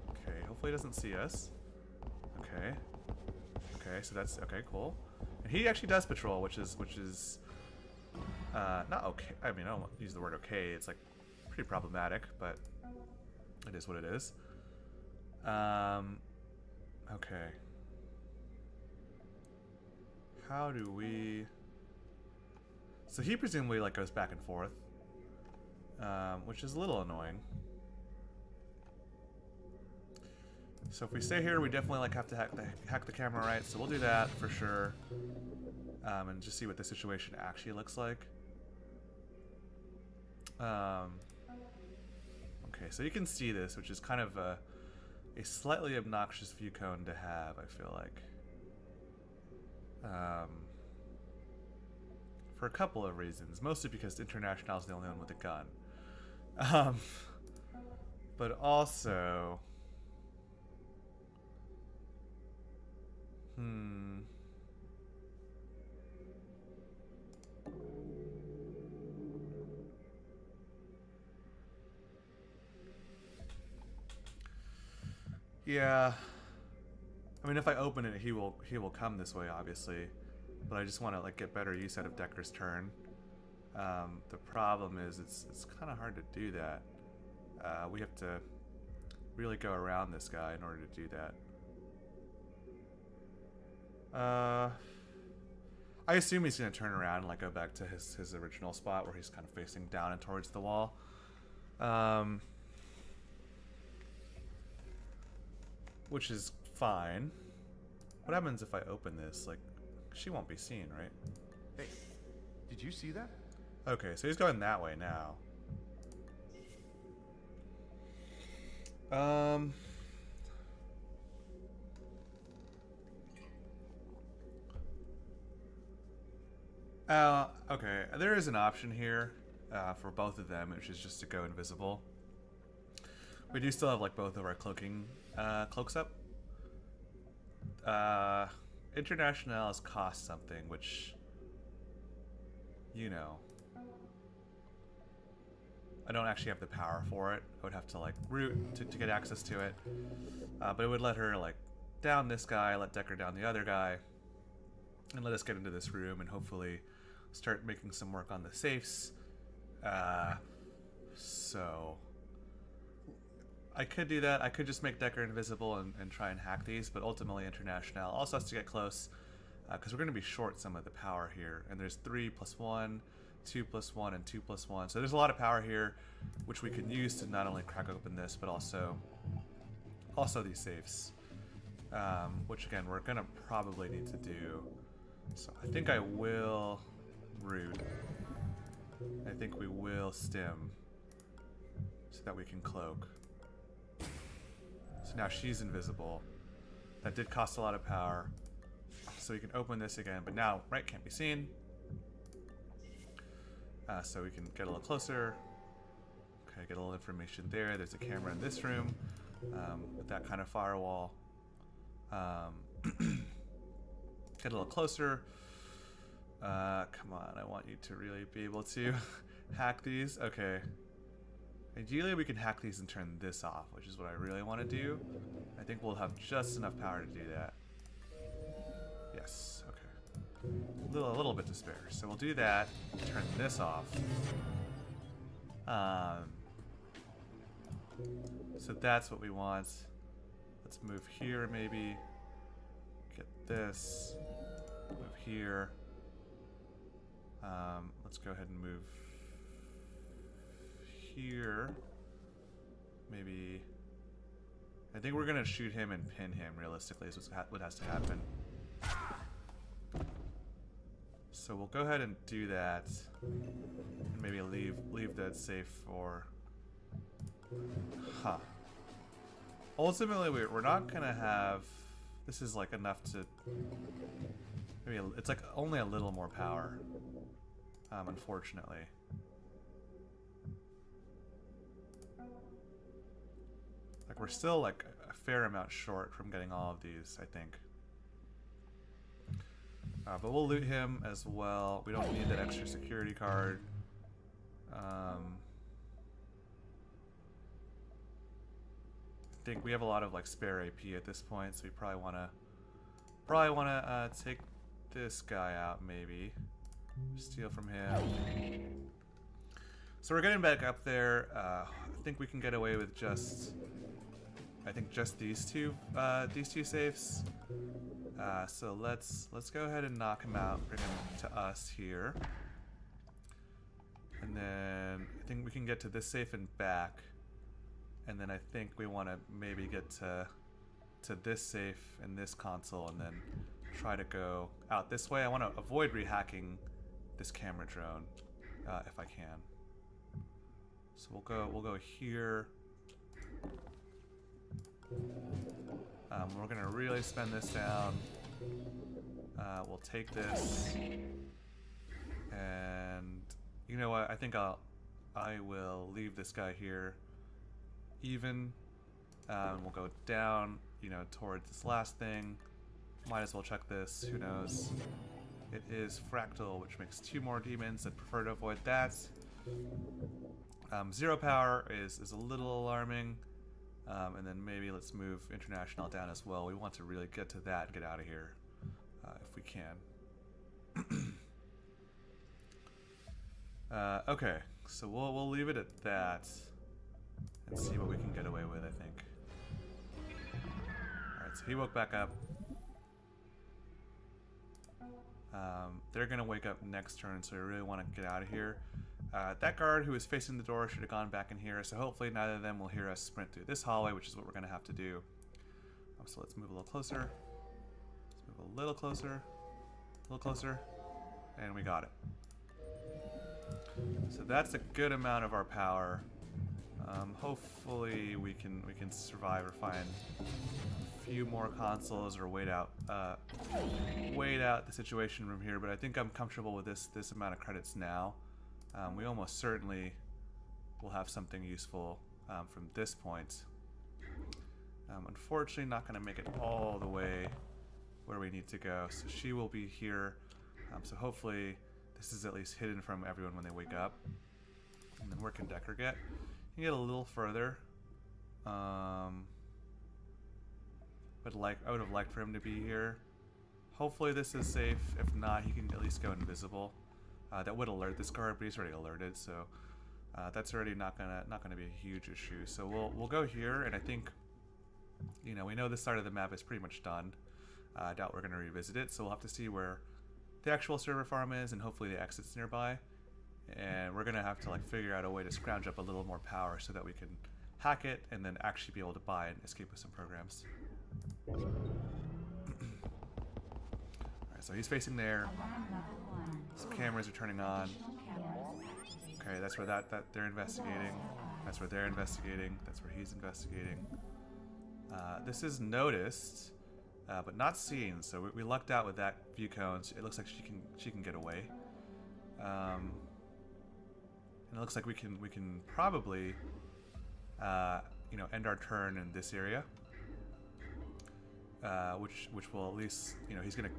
Okay, hopefully he doesn't see us. Okay. Okay, so that's okay, cool. And he actually does patrol, which is not okay. I mean, I don't use the word okay. It's like pretty problematic, but it is what it is. Okay. How do we? So he presumably like goes back and forth, which is a little annoying. So if we stay here, we definitely like have to hack the camera, right? So we'll do that for sure, and just see what the situation actually looks like. Okay, so you can see this, which is kind of a slightly obnoxious view cone to have, I feel like. For a couple of reasons, mostly because International is the only one with a gun. But also, yeah. I mean, if I open it, he will come this way, obviously. but I just want to like get better use out of Decker's turn. The problem is it's kind of hard to do that. We have to really go around this guy in order to do that. I assume he's going to turn around and like go back to his original spot where he's kind of facing down and towards the wall. Which is fine. What happens if I open this? Like, she won't be seen, right? Hey, did you see that? Okay, so he's going that way now. Okay, there is an option here for both of them, which is just to go invisible. We do still have like both of our cloaking cloaks up. Internationals cost something, which, you know, I don't actually have the power for it. I would have to like root to get access to it, but it would let her like down this guy, let Decker down the other guy, and let us get into this room and hopefully start making some work on the safes. So I could do that. I could just make Decker invisible and try and hack these, but ultimately International also has to get close because we're going to be short some of the power here. And there's 3+1, 2+1, and 2+1. So there's a lot of power here, which we can use to not only crack open this, but also these safes, which again we're going to probably need to do. So I think I will root. I think we will stim so that we can cloak. So now she's invisible. That did cost a lot of power. So we can open this again, but now, right, can't be seen. So we can get a little closer. Okay, get a little information there. There's a camera in this room with that kind of firewall. Get a little closer. Come on, I want you to really be able to hack these. Okay. Ideally, we can hack these and turn this off, which is what I really want to do. I think we'll have just enough power to do that. Yes, okay. A little bit to spare. So we'll do that, turn this off. So that's what we want. Let's move here, maybe. Get this. Move here. Let's go ahead and move here. Maybe. I think we're gonna shoot him and pin him. Realistically, is what has to happen. So we'll go ahead and do that, and maybe leave that safe for. Huh. Ultimately, we're not gonna have. This is like enough to. Maybe it's like only a little more power. Unfortunately. Like we're still like a fair amount short from getting all of these, I think. But we'll loot him as well. We don't need that extra security card. I think we have a lot of like spare AP at this point, so we probably wanna take this guy out, maybe steal from him. So we're getting back up there. I think we can get away with just these two safes. So let's go ahead and knock him out, bring him to us here, and then I think we can get to this safe and back, and then I think we want to maybe get to this safe and this console, and then try to go out this way. I want to avoid rehacking this camera drone if I can. So we'll go here. We're gonna really spend this down. We'll take this, and you know what? I think I will leave this guy here. Even we'll go down, you know, towards this last thing. Might as well check this. Who knows? It is Fractal, which makes 2 more demons. I'd prefer to avoid that. 0 power is a little alarming. And then maybe let's move International down as well. We want to really get to that and get out of here if we can. Okay, so we'll leave it at that and see what we can get away with, I think. Alright, so he woke back up. They're gonna wake up next turn, so we really want to get out of here. That guard who was facing the door should have gone back in here, so hopefully neither of them will hear us sprint through this hallway, which is what we're gonna have to do. So let's move a little closer. Let's move a little closer. A little closer. And we got it. So that's a good amount of our power. Hopefully we can survive or find a few more consoles or wait out the situation from here. But I think I'm comfortable with this amount of credits now. We almost certainly will have something useful from this point. Unfortunately, not going to make it all the way where we need to go. So she will be here. So hopefully this is at least hidden from everyone when they wake up. And then where can Decker get? He can get a little further. I would have liked for him to be here. Hopefully this is safe. If not, he can at least go invisible. That would alert this guard, but he's already alerted, so that's already not gonna be a huge issue. So we'll go here, and I think, you know, we know this side of the map is pretty much done. I doubt we're gonna revisit it, so we'll have to see where the actual server farm is, and hopefully the exit's nearby. And we're gonna have to like figure out a way to scrounge up a little more power so that we can hack it and then actually be able to buy and escape with some programs. Alright, so he's facing there. Some cameras are turning on. Okay, that's where they're investigating. That's where they're investigating. That's where he's investigating. This is noticed, but not seen. So we lucked out with that view cone. It looks like she can get away. And it looks like we can probably you know, end our turn in this area. Which will at least, you know, he's gonna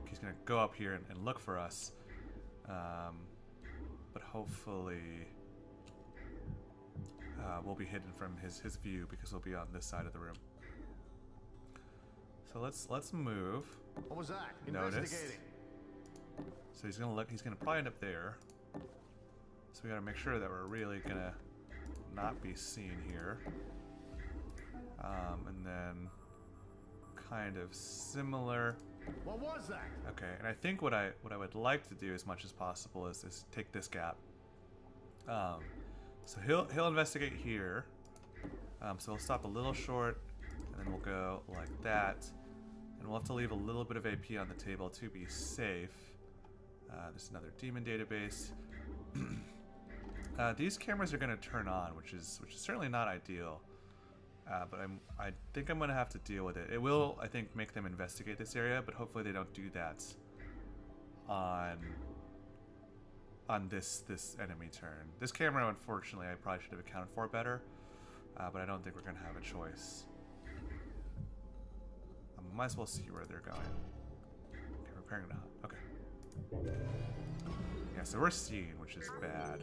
go up here and look for us. But hopefully we'll be hidden from his view because we'll be on this side of the room. So let's move. What was that? Notice. Investigating. So he's gonna look. He's gonna probably end up there. So we gotta make sure that we're really gonna not be seen here. And then kind of similar. What was that? Okay, and I think what I would like to do as much as possible is take this gap. So he'll investigate here. So we'll stop a little short, and then we'll go like that, and we'll have to leave a little bit of AP on the table to be safe. There's another demon database. These cameras are going to turn on, which is certainly not ideal. But I think I'm going to have to deal with it. It will, I think, make them investigate this area, but hopefully they don't do that on this enemy turn. This camera, unfortunately, I probably should have accounted for better, but I don't think we're going to have a choice. I might as well see where they're going. Okay, repairing the hub. Okay. Yeah, so we're seen, which is bad.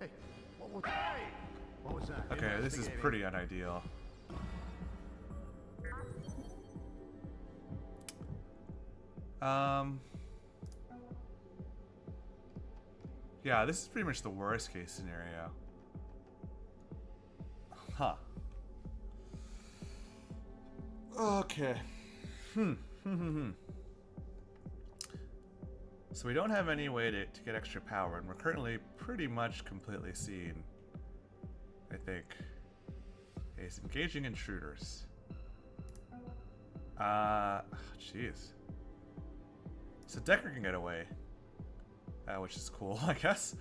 Hey, what was that? Okay, this is pretty unideal. Yeah, this is pretty much the worst case scenario. Huh. Okay. So we don't have any way to get extra power, and we're currently pretty much completely seen, I think. He's engaging intruders. Jeez. So Decker can get away, which is cool, I guess.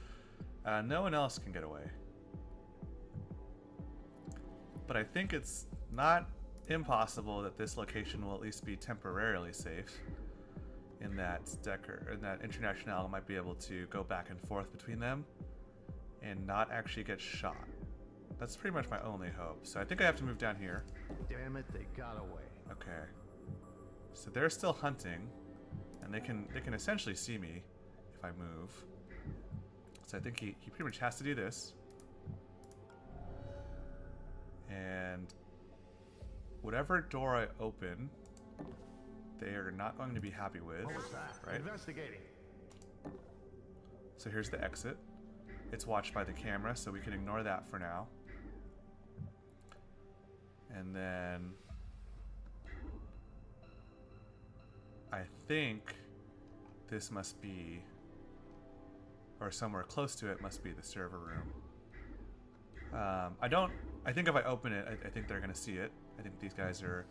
No one else can get away. But I think it's not impossible that this location will at least be temporarily safe, in that International might be able to go back and forth between them and not actually get shot. That's pretty much my only hope. So I think I have to move down here. Damn it, they got away. Okay. So they're still hunting, and they can essentially see me if I move. So I think he pretty much has to do this. And whatever door I open, they are not going to be happy with. What was that? Right? Investigating. So here's the exit. It's watched by the camera, so we can ignore that for now. And then I think this must be, or somewhere close to it must be the server room. I think if I open it, I think they're going to see it. I think these guys are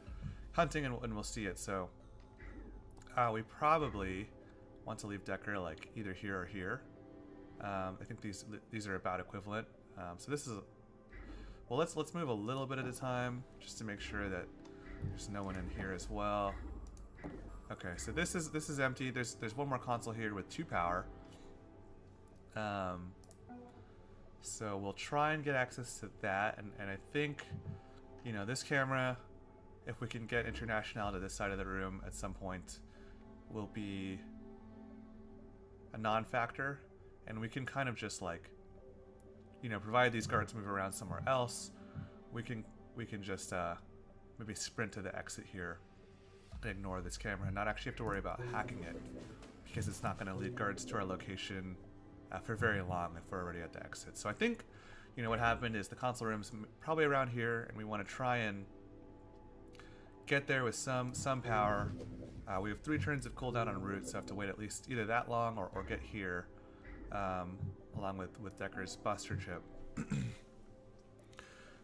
hunting and we'll see it. So we probably want to leave Decker like either here or here. I think these are about equivalent. So this is, well, let's move a little bit at a time just to make sure that there's no one in here as well. Okay, so this is empty. There's one more console here with 2 power. So we'll try and get access to that, and I think, you know, this camera, if we can get International to this side of the room at some point, will be a non-factor, and we can kind of just like, you know, provided these guards move around somewhere else, we can just maybe sprint to the exit here and ignore this camera and not actually have to worry about hacking it, because it's not going to lead guards to our location for very long if we're already at the exit. So I think, you know, what happened is the console room's probably around here, and we want to try and get there with some power. We have 3 turns of cooldown on route, so I have to wait at least either that long or get here, along with Decker's Buster Chip.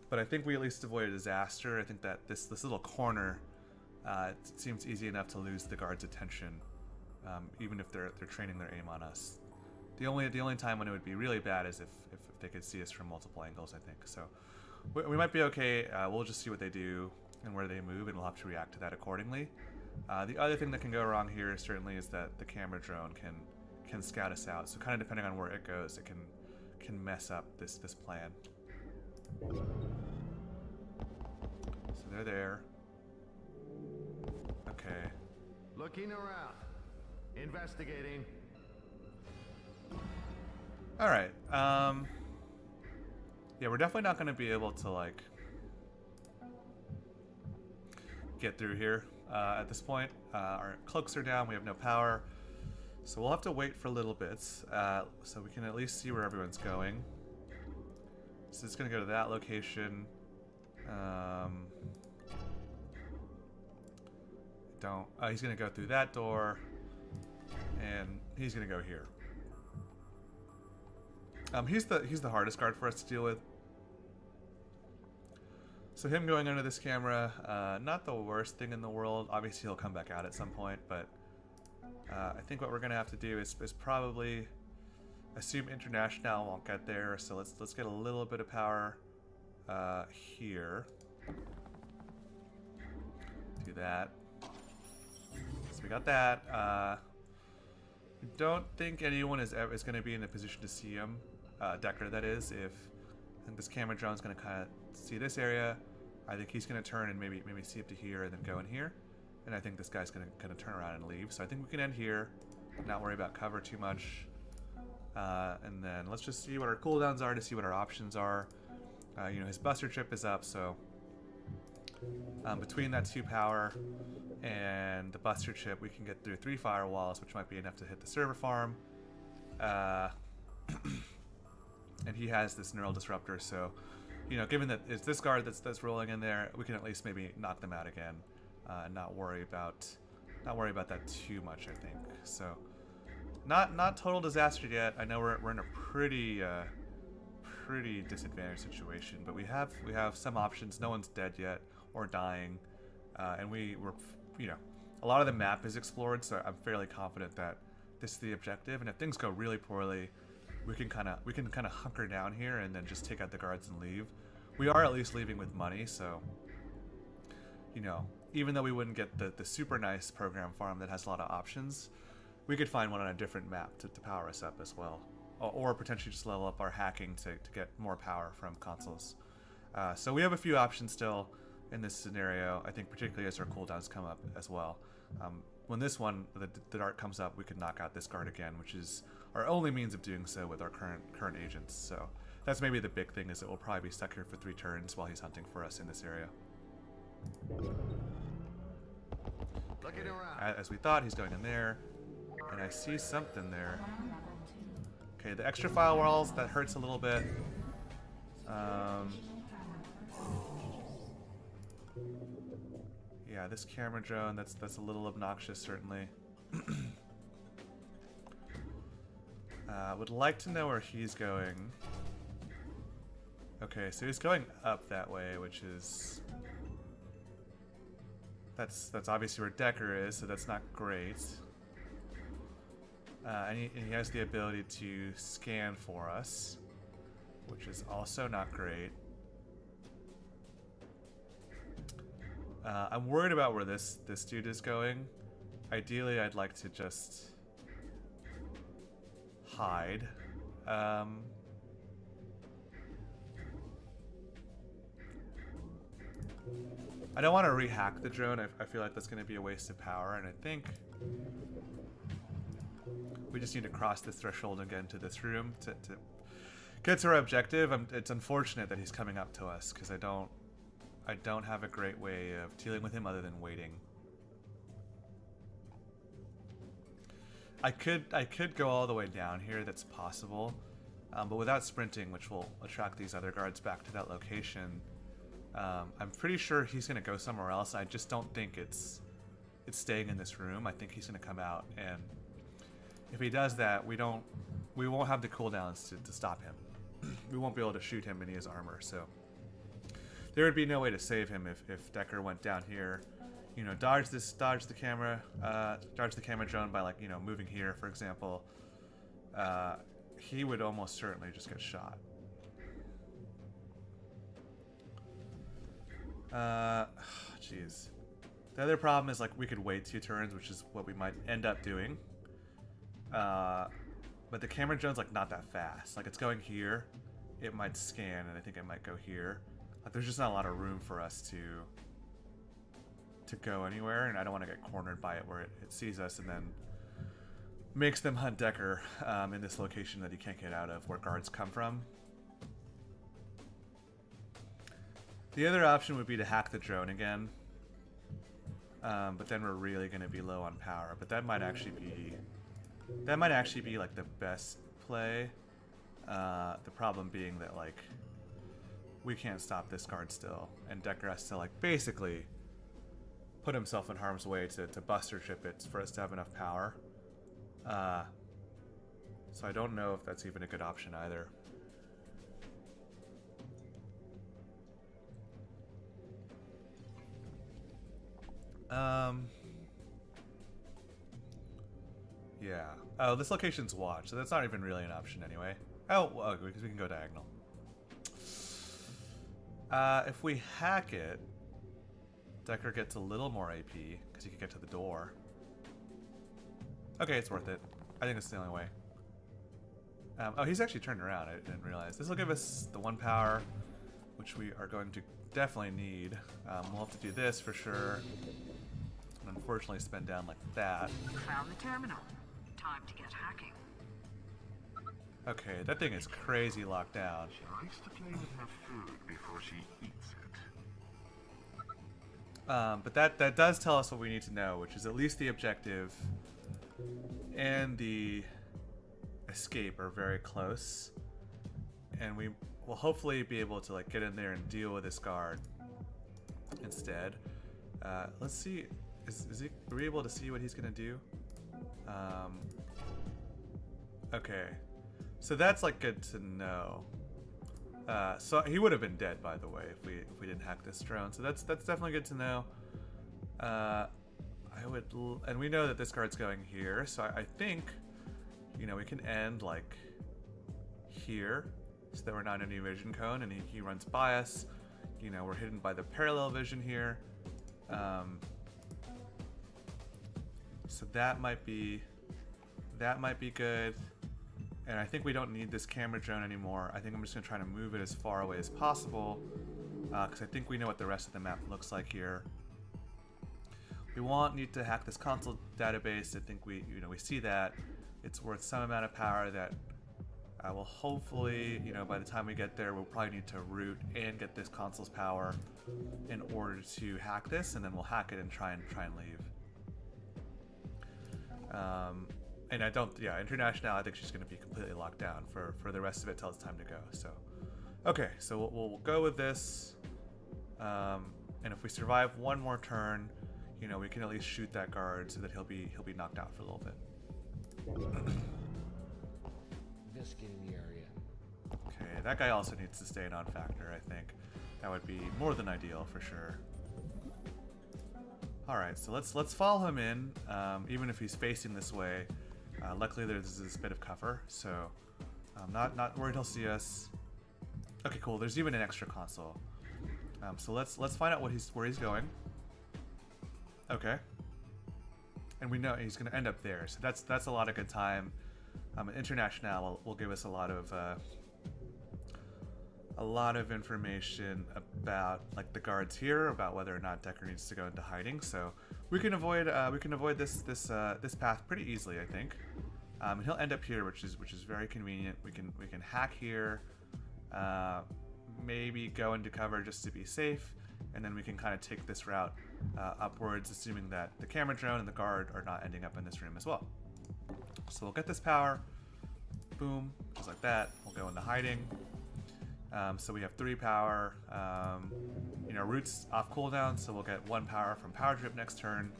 But I think we at least avoid a disaster. I think that this little corner, it seems easy enough to lose the guards' attention, even if they're training their aim on us. The only time when it would be really bad is if they could see us from multiple angles, I think. So we might be okay. We'll just see what they do and where they move, and we'll have to react to that accordingly. The other thing that can go wrong here certainly is that the camera drone can scout us out. So kind of depending on where it goes, it can mess up this plan. So they're there. Okay. Looking around. Investigating. All right. Yeah, we're definitely not going to be able to like get through here at this point. Our cloaks are down. We have no power, so we'll have to wait for little bits so we can at least see where everyone's going. So it's going to go to that location. He's going to go through that door, and he's going to go here. He's the hardest guard for us to deal with. So him going under this camera, not the worst thing in the world. Obviously he'll come back out at some point, but I think what we're gonna have to do is probably assume International won't get there. So let's get a little bit of power here. Do that. So we got that. I don't think anyone is going to be in a position to see him. Decker, that is. I think this camera drone's going to kind of see this area. I think he's going to turn and maybe see up to here and then go in here. And I think this guy's going to kind of turn around and leave. So I think we can end here, not worry about cover too much. And then let's just see what our cooldowns are to see what our options are. You know, his Buster Chip is up, so between that 2 power and the Buster Chip, we can get through 3 firewalls, which might be enough to hit the server farm. And he has this neural disruptor, so, you know, given that it's this guard that's rolling in there, we can at least maybe knock them out again, and not worry about that too much, I think. So, not total disaster yet. I know we're in a pretty disadvantaged situation, but we have some options. No one's dead yet or dying, and we're, you know, a lot of the map is explored, so I'm fairly confident that this is the objective. And if things go really poorly, we can kind of hunker down here and then just take out the guards and leave. We are at least leaving with money, so, you know, even though we wouldn't get the super nice program farm that has a lot of options, we could find one on a different map to power us up as well, or potentially just level up our hacking to get more power from consoles. So we have a few options still in this scenario, I think, particularly as our cooldowns come up as well. When this one, the dart comes up, we could knock out this guard again, which is our only means of doing so with our current agents. So that's maybe the big thing, is that we'll probably be stuck here for 3 turns while he's hunting for us in this area. Looking around. As we thought, he's going in there, and I see something there. Okay, the extra firewalls, that hurts a little bit. Yeah, this camera drone, that's a little obnoxious, certainly. Would like to know where he's going. Okay, so he's going up that way, which is... That's obviously where Decker is, so that's not great. And he has the ability to scan for us, which is also not great. I'm worried about where this dude is going. Ideally, I'd like to just hide. I don't want to rehack the drone. I feel like that's going to be a waste of power, and I think we just need to cross this threshold and get into this room to get to our objective. It's unfortunate that he's coming up to us, because I don't have a great way of dealing with him other than waiting. I could go all the way down here, that's possible, but without sprinting, which will attract these other guards back to that location, I'm pretty sure he's going to go somewhere else. I just don't think it's staying in this room. I think he's going to come out, and if he does that, we won't have the cooldowns to stop him. We won't be able to shoot him in his armor, so there would be no way to save him if Decker went down here. You know, dodge the camera drone by, like, you know, moving here, for example. He would almost certainly just get shot. Jeez. The other problem is, like, we could wait 2 turns, which is what we might end up doing. But the camera drone's, like, not that fast. Like, it's going here. It might scan, and I think it might go here. Like, there's just not a lot of room for us to go anywhere, and I don't want to get cornered by it where it sees us and then makes them hunt Decker in this location that he can't get out of, where guards come from. The other option would be to hack the drone again, but then we're really going to be low on power. But that might actually be like the best play. The problem being that, like, we can't stop this guard still, and Decker has to, like, basically put himself in harm's way to buster chip it for us to have enough power. So I don't know if that's even a good option either. Yeah. Oh, this location's watch, so that's not even really an option anyway. Oh, well, because we can go diagonal. If we hack it, Decker gets a little more AP, because he can get to the door. Okay, it's worth it. I think it's the only way. Oh, he's actually turned around. I didn't realize. This will give us the 1 power, which we are going to definitely need. We'll have to do this for sure. And unfortunately spend down like that. Found the terminal. Time to get hacking. Okay, that thing is crazy locked down. She likes to play with her food before she eats it. But that does tell us what we need to know, which is at least the objective and the escape are very close, and we will hopefully be able to, like, get in there and deal with this guard instead. Let's see. Are we able to see what he's gonna do? Okay, so that's, like, good to know. So he would have been dead, by the way, if we didn't hack this drone. So that's definitely good to know. And we know that this guard's going here, so I think, you know, we can end like here, so that we're not in any vision cone, and he runs by us. You know, we're hidden by the parallel vision here. So that might be good. And I think we don't need this camera drone anymore. I think I'm just gonna try to move it as far away as possible, because I think we know what the rest of the map looks like here. We won't need to hack this console database. I think we see that it's worth some amount of power that will hopefully, you know, by the time we get there, we'll probably need to root and get this console's power in order to hack this, and then we'll hack it and try and leave. And I don't, yeah, International, I think she's going to be completely locked down for the rest of it till it's time to go. So, okay, so we'll go with this. And if we survive one more turn, you know, we can at least shoot that guard so that he'll be knocked out for a little bit. Investigating the area. Okay, that guy also needs to stay in on factor, I think. That would be more than ideal for sure. Alright, so let's follow him in, even if he's facing this way. Luckily there's this bit of cover, so I'm not worried he'll see us. Okay, cool, there's even an extra console. So let's find out where he's going. Okay. And we know he's gonna end up there, so that's a lot of good time. International will give us a lot of information about like the guards here, about whether or not Decker needs to go into hiding. So we can avoid this path pretty easily, I think. And he'll end up here, which is very convenient. We can hack here, maybe go into cover just to be safe, and then we can kind of take this route upwards, assuming that the camera drone and the guard are not ending up in this room as well. So we'll get this power, boom, just like that. We'll go into hiding. So we have 3 power. You know, root's off cooldown, so we'll get 1 power from power drip next turn.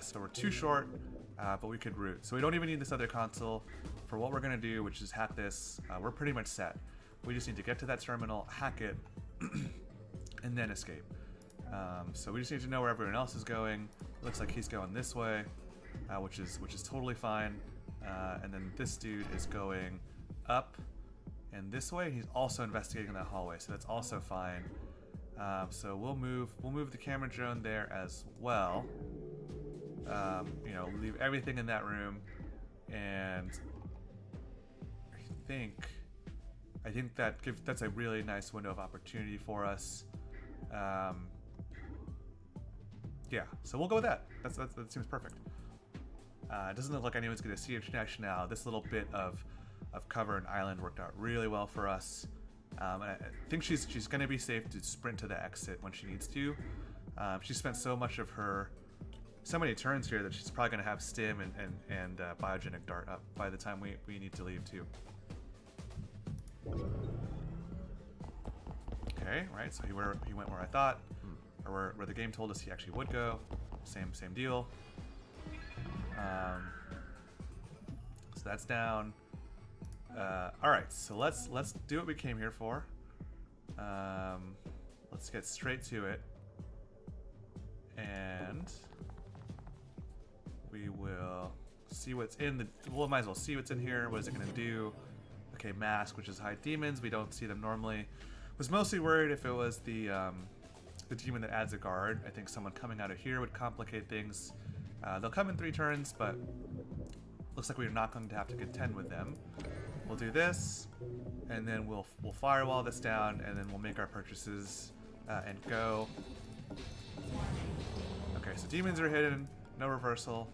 So we're 2 short, but we could root. So we don't even need this other console for what we're gonna do, which is hack this. We're pretty much set. We just need to get to that terminal, hack it, and then escape. So we just need to know where everyone else is going. It looks like he's going this way, which is totally fine. And then this dude is going up and this way. He's also investigating that hallway, so that's also fine. So we'll move the camera drone there as well. You know, leave everything in that room, and I think that's a really nice window of opportunity for us. Yeah, so we'll go with that. That seems perfect. It doesn't look like anyone's going to see International. This little bit of cover and island worked out really well for us. And I think she's going to be safe to sprint to the exit when she needs to. She spent so many turns here that she's probably going to have stim and biogenic dart up by the time we need to leave too. Okay, right, so he went where I thought, or where the game told us he actually would go. Same deal. So that's down. All right, so let's do what we came here for. Let's get straight to it, and we will see what's in the. Well, might as well see what's in here. What is it gonna do? Okay, mask, which is hide demons. We don't see them normally. Was mostly worried if it was the demon that adds a guard. I think someone coming out of here would complicate things. They'll come in 3 turns, but looks like we're not going to have to contend with them. We'll do this, and then we'll firewall this down, and then we'll make our purchases and go. Okay, so demons are hidden, no reversal.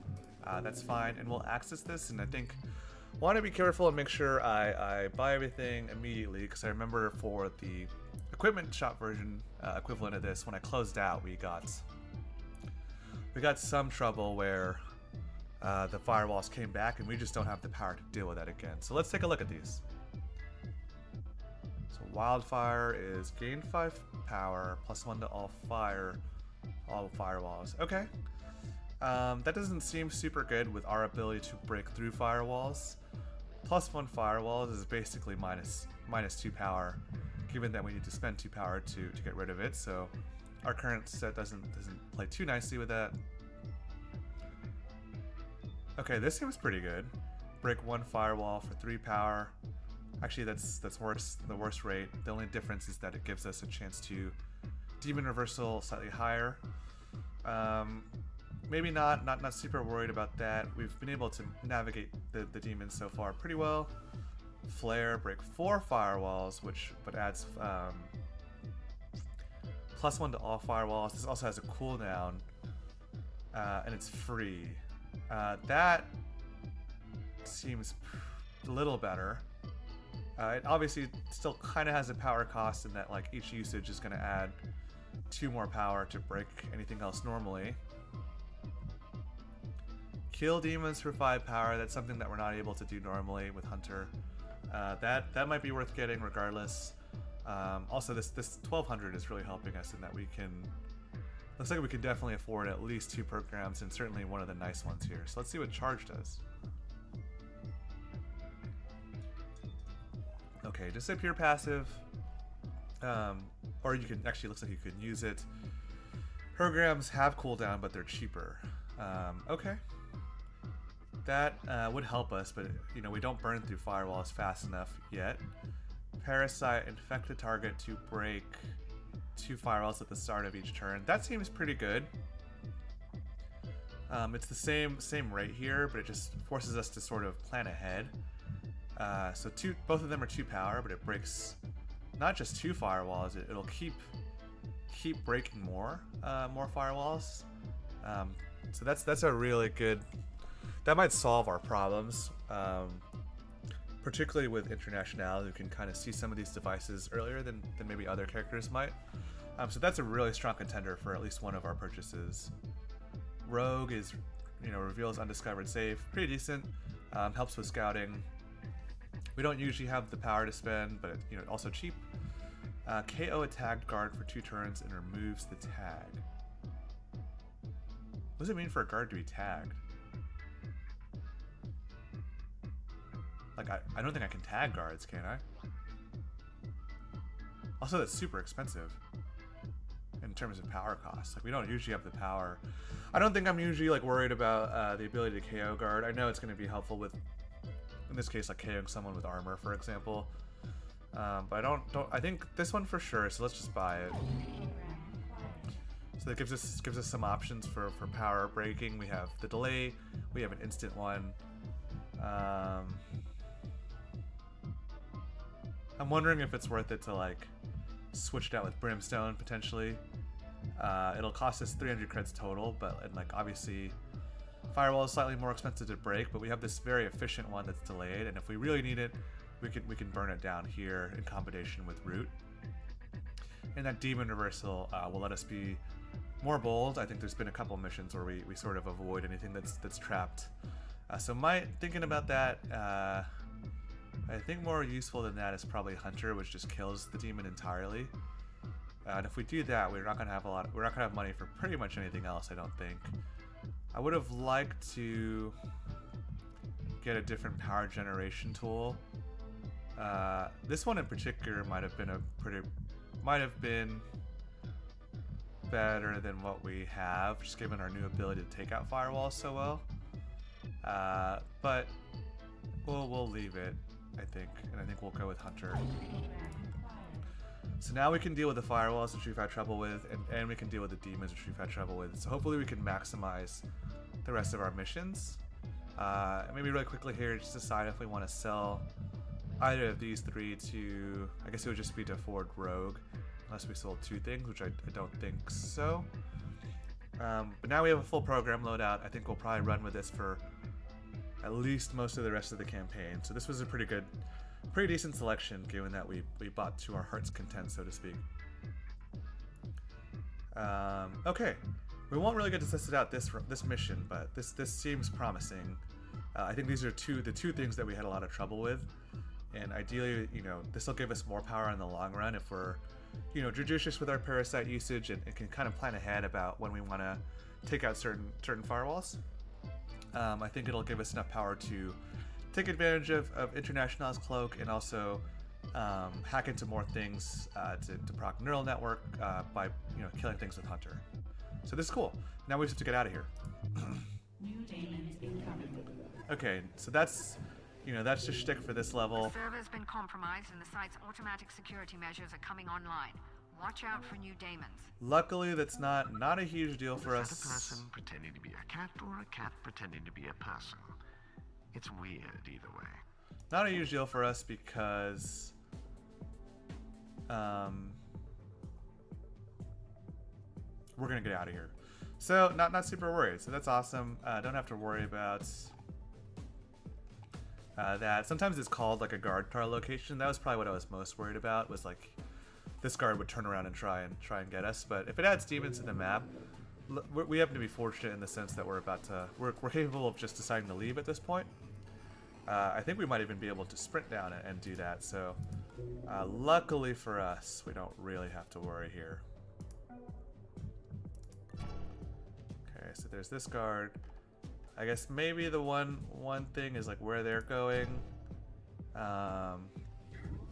That's fine, and we'll access this, and I think want to be careful and make sure I buy everything immediately, because I remember for the equipment shop version equivalent of this, when I closed out, we got some trouble where the firewalls came back, and we just don't have the power to deal with that again. So let's take a look at these. So wildfire is gain 5 power, +1 to all firewalls. Okay. That doesn't seem super good with our ability to break through firewalls. +1 firewalls is basically minus 2 power, given that we need to spend 2 power to get rid of it. So our current set doesn't play too nicely with that. Okay, this seems pretty good. Break 1 firewall for 3 power. Actually, that's worse, the worst rate. The only difference is that it gives us a chance to demon reversal slightly higher. Maybe not super worried about that. We've been able to navigate the demons so far pretty well. Flare, break 4 firewalls, but adds +1 to all firewalls. This also has a cooldown, and it's free. That seems a little better. It obviously still kind of has a power cost in that like each usage is going to add 2 more power to break anything else normally. kill demons for 5 power. That's something that we're not able to do normally with Hunter. That might be worth getting regardless. Also, this 1200 is really helping us in that we can. Looks like we can definitely afford at least 2 programs, and certainly one of the nice ones here. So let's see what charge does. Okay, just a pure passive. Or you can actually, looks like you could use it. Programs have cooldown, but they're cheaper. Okay. That would help us, but you know, we don't burn through firewalls fast enough yet. Parasite, infect the target to break 2 firewalls at the start of each turn. That seems pretty good. It's the same rate here, but it just forces us to sort of plan ahead. So both of them are 2 power, but it breaks not just 2 firewalls. It'll keep breaking more firewalls. So that's a really good. That might solve our problems, particularly with International, who can kind of see some of these devices earlier than maybe other characters might. So that's a really strong contender for at least one of our purchases. Rogue is, reveals undiscovered safe, pretty decent. Helps with scouting. We don't usually have the power to spend, but also cheap. KO a tagged guard for 2 turns and removes the tag. What does it mean for a guard to be tagged? Like, I don't think I can tag guards, can I? Also, that's super expensive in terms of power costs. Like, we don't usually have the power. I don't think I'm usually like worried about the ability to KO guard. I know it's going to be helpful with, in this case, like KOing someone with armor, for example. But I think this one for sure. So let's just buy it. So that gives us some options for power breaking. We have the delay. We have an instant one. I'm wondering if it's worth it to like switch it out with Brimstone potentially. It'll cost us 300 creds total, but like obviously Firewall is slightly more expensive to break, but we have this very efficient one that's delayed, and if we really need it, we can burn it down here in combination with Root. And that Demon Reversal will let us be more bold. I think there's been a couple missions where we sort of avoid anything that's trapped. So thinking about that, I think more useful than that is probably Hunter, which just kills the demon entirely. And if we do that, we're not gonna have money for pretty much anything else, I don't think. I would have liked to get a different power generation tool. This one in particular might have been better than what we have, just given our new ability to take out firewalls so well. But we'll leave it, I think, and I think we'll go with Hunter. So now we can deal with the firewalls, which we've had trouble with, and we can deal with the demons, which we've had trouble with. So hopefully we can maximize the rest of our missions. Maybe really quickly here, just decide if we want to sell either of these 3 to, I guess it would just be to Ford Rogue, unless we sold 2 things, which I don't think so. But now we have a full program loadout. I think we'll probably run with this for at least most of the rest of the campaign. So this was a pretty decent selection, given that we bought to our heart's content, so to speak. Okay, we won't really get to test it out this mission, but this seems promising. I think these are the two things that we had a lot of trouble with, and ideally, this will give us more power in the long run if we're, judicious with our parasite usage and can kind of plan ahead about when we want to take out certain firewalls. I think it'll give us enough power to take advantage of International's cloak and also hack into more things to proc neural network by killing things with Hunter. So this is cool. Now we just have to get out of here. Okay, so that's the shtick for this level. The server's been compromised and the site's automatic security measures are coming online. Watch out for new daemons. Luckily, that's not a huge deal for us. Is that a person pretending to be a cat or a cat pretending to be a person? It's weird either way. Not a huge deal for us because we're gonna get out of here. So not super worried. So that's awesome. Don't have to worry about that. Sometimes it's called like a guard car location. That was probably what I was most worried about, was like this guard would turn around and try and get us. But if it adds demons to the map, we happen to be fortunate in the sense that we're capable of just deciding to leave at this point. I think we might even be able to sprint down it and do that. So, luckily for us, we don't really have to worry here. Okay, so there's this guard. I guess maybe the one thing is like where they're going.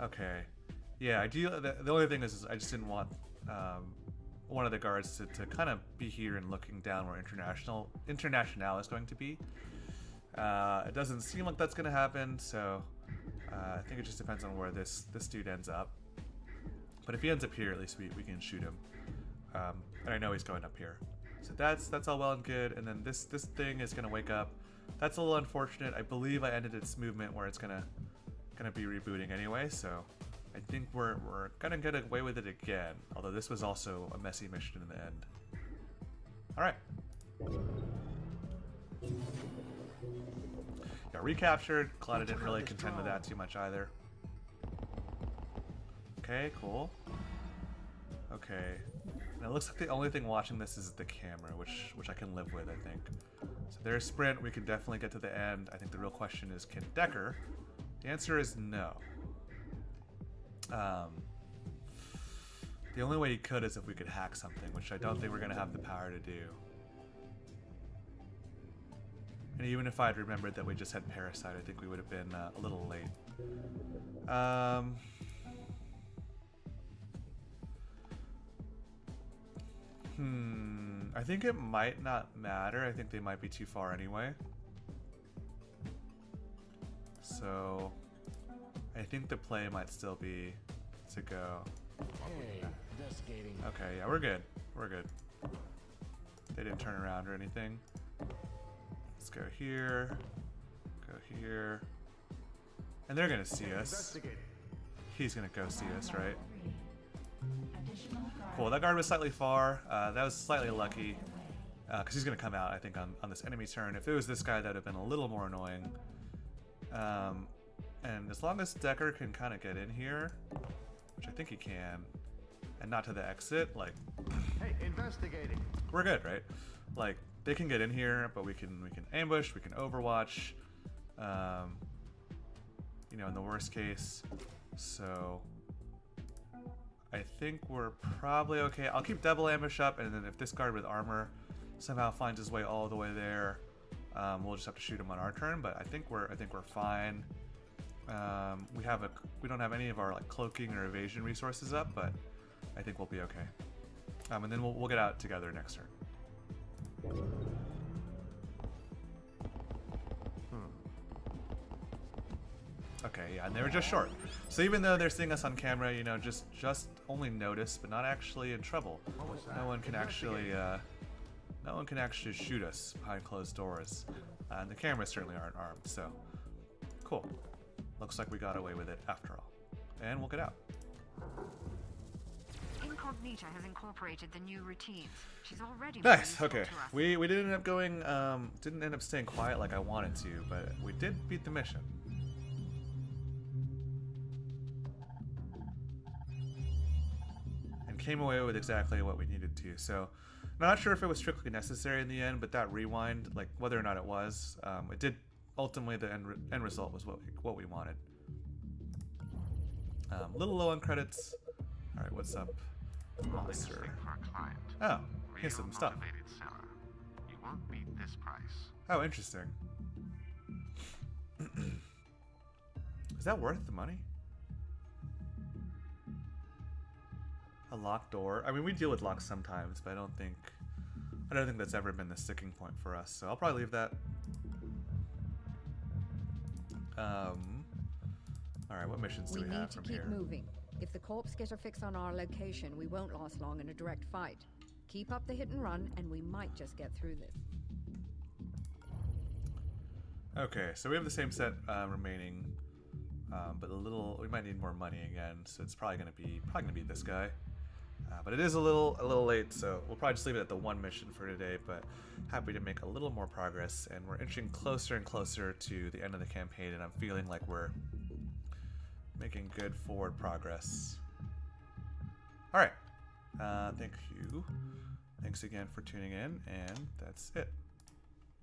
Okay, yeah. The only thing is I just didn't want one of the guards to kind of be here and looking down where International is going to be. It doesn't seem like that's going to happen, so I think it just depends on where this dude ends up. But if he ends up here, at least we can shoot him. And I know he's going up here. So that's all well and good. And then this thing is going to wake up. That's a little unfortunate. I believe I ended its movement where it's gonna be rebooting anyway. So I think we're gonna get away with it again. Although this was also a messy mission in the end. All right. Got recaptured. Claudia didn't really contend with that too much either. Okay, cool. Okay. And it looks like the only thing watching this is the camera, which I can live with, I think. So there's sprint. We can definitely get to the end. I think the real question is, can Decker? The answer is no. The only way he could is if we could hack something, which I don't think we're going to have the power to do. And even if I'd remembered that we just had Parasite, I think we would have been a little late. I think it might not matter. I think they might be too far anyway. So I think the play might still be to go. Hey, investigating. Okay, yeah, we're good. We're good. They didn't turn around or anything. Let's go here. Go here. And they're gonna see us. He's gonna go see us, right? Cool, that guard was slightly far. That was slightly lucky. Because he's gonna come out, I think, on this enemy turn. If it was this guy, that would have been a little more annoying. And as long as Decker can kind of get in here, which I think he can, and not to the exit, like, Hey, investigating. we're good, right? Like, they can get in here, but we can ambush, we can overwatch, you know, in the worst case. So I think we're probably okay. I'll keep double ambush up, and then if this guard with armor somehow finds his way all the way there, we'll just have to shoot him on our turn. But I think we're fine. We don't have any of our like cloaking or evasion resources up, but I think we'll be okay. And then we'll get out together next turn. Okay, yeah, and they were just short. So even though they're seeing us on camera, you know, just only notice, but not actually in trouble. No one can actually shoot us behind closed doors. And the cameras certainly aren't armed, so cool. Looks like we got away with it after all. And we'll get out. Incognita has incorporated the new routines. She's already Nice. useful Okay. to us. We didn't end up going. Didn't end up staying quiet like I wanted to, but we did beat the mission. And came away with exactly what we needed to. So, not sure if it was strictly necessary in the end, but that rewind, like whether or not it was, it did. Ultimately, the end result was what we wanted. Little low on credits. All right, what's up, Monster? For a client. Oh, here's Real some stuff. motivated seller. You won't beat this price. Oh, interesting. Is that worth the money? A locked door. I mean, we deal with locks sometimes, but I don't think that's ever been the sticking point for us. So I'll probably leave that. All right, what missions do We we need have to from keep here? moving. If the corpse get a fix on our location, we won't last long in a direct fight. Keep up the hit and run, and we might just get through this. Okay, so we have the same set remaining, but we might need more money again. So it's probably gonna be this guy. But it is a little late, so we'll probably just leave it at the one mission for today. But happy to make a little more progress, and we're inching closer and closer to the end of the campaign, and I'm feeling like we're making good forward progress. All right, thank you. Thanks again for tuning in, and that's it.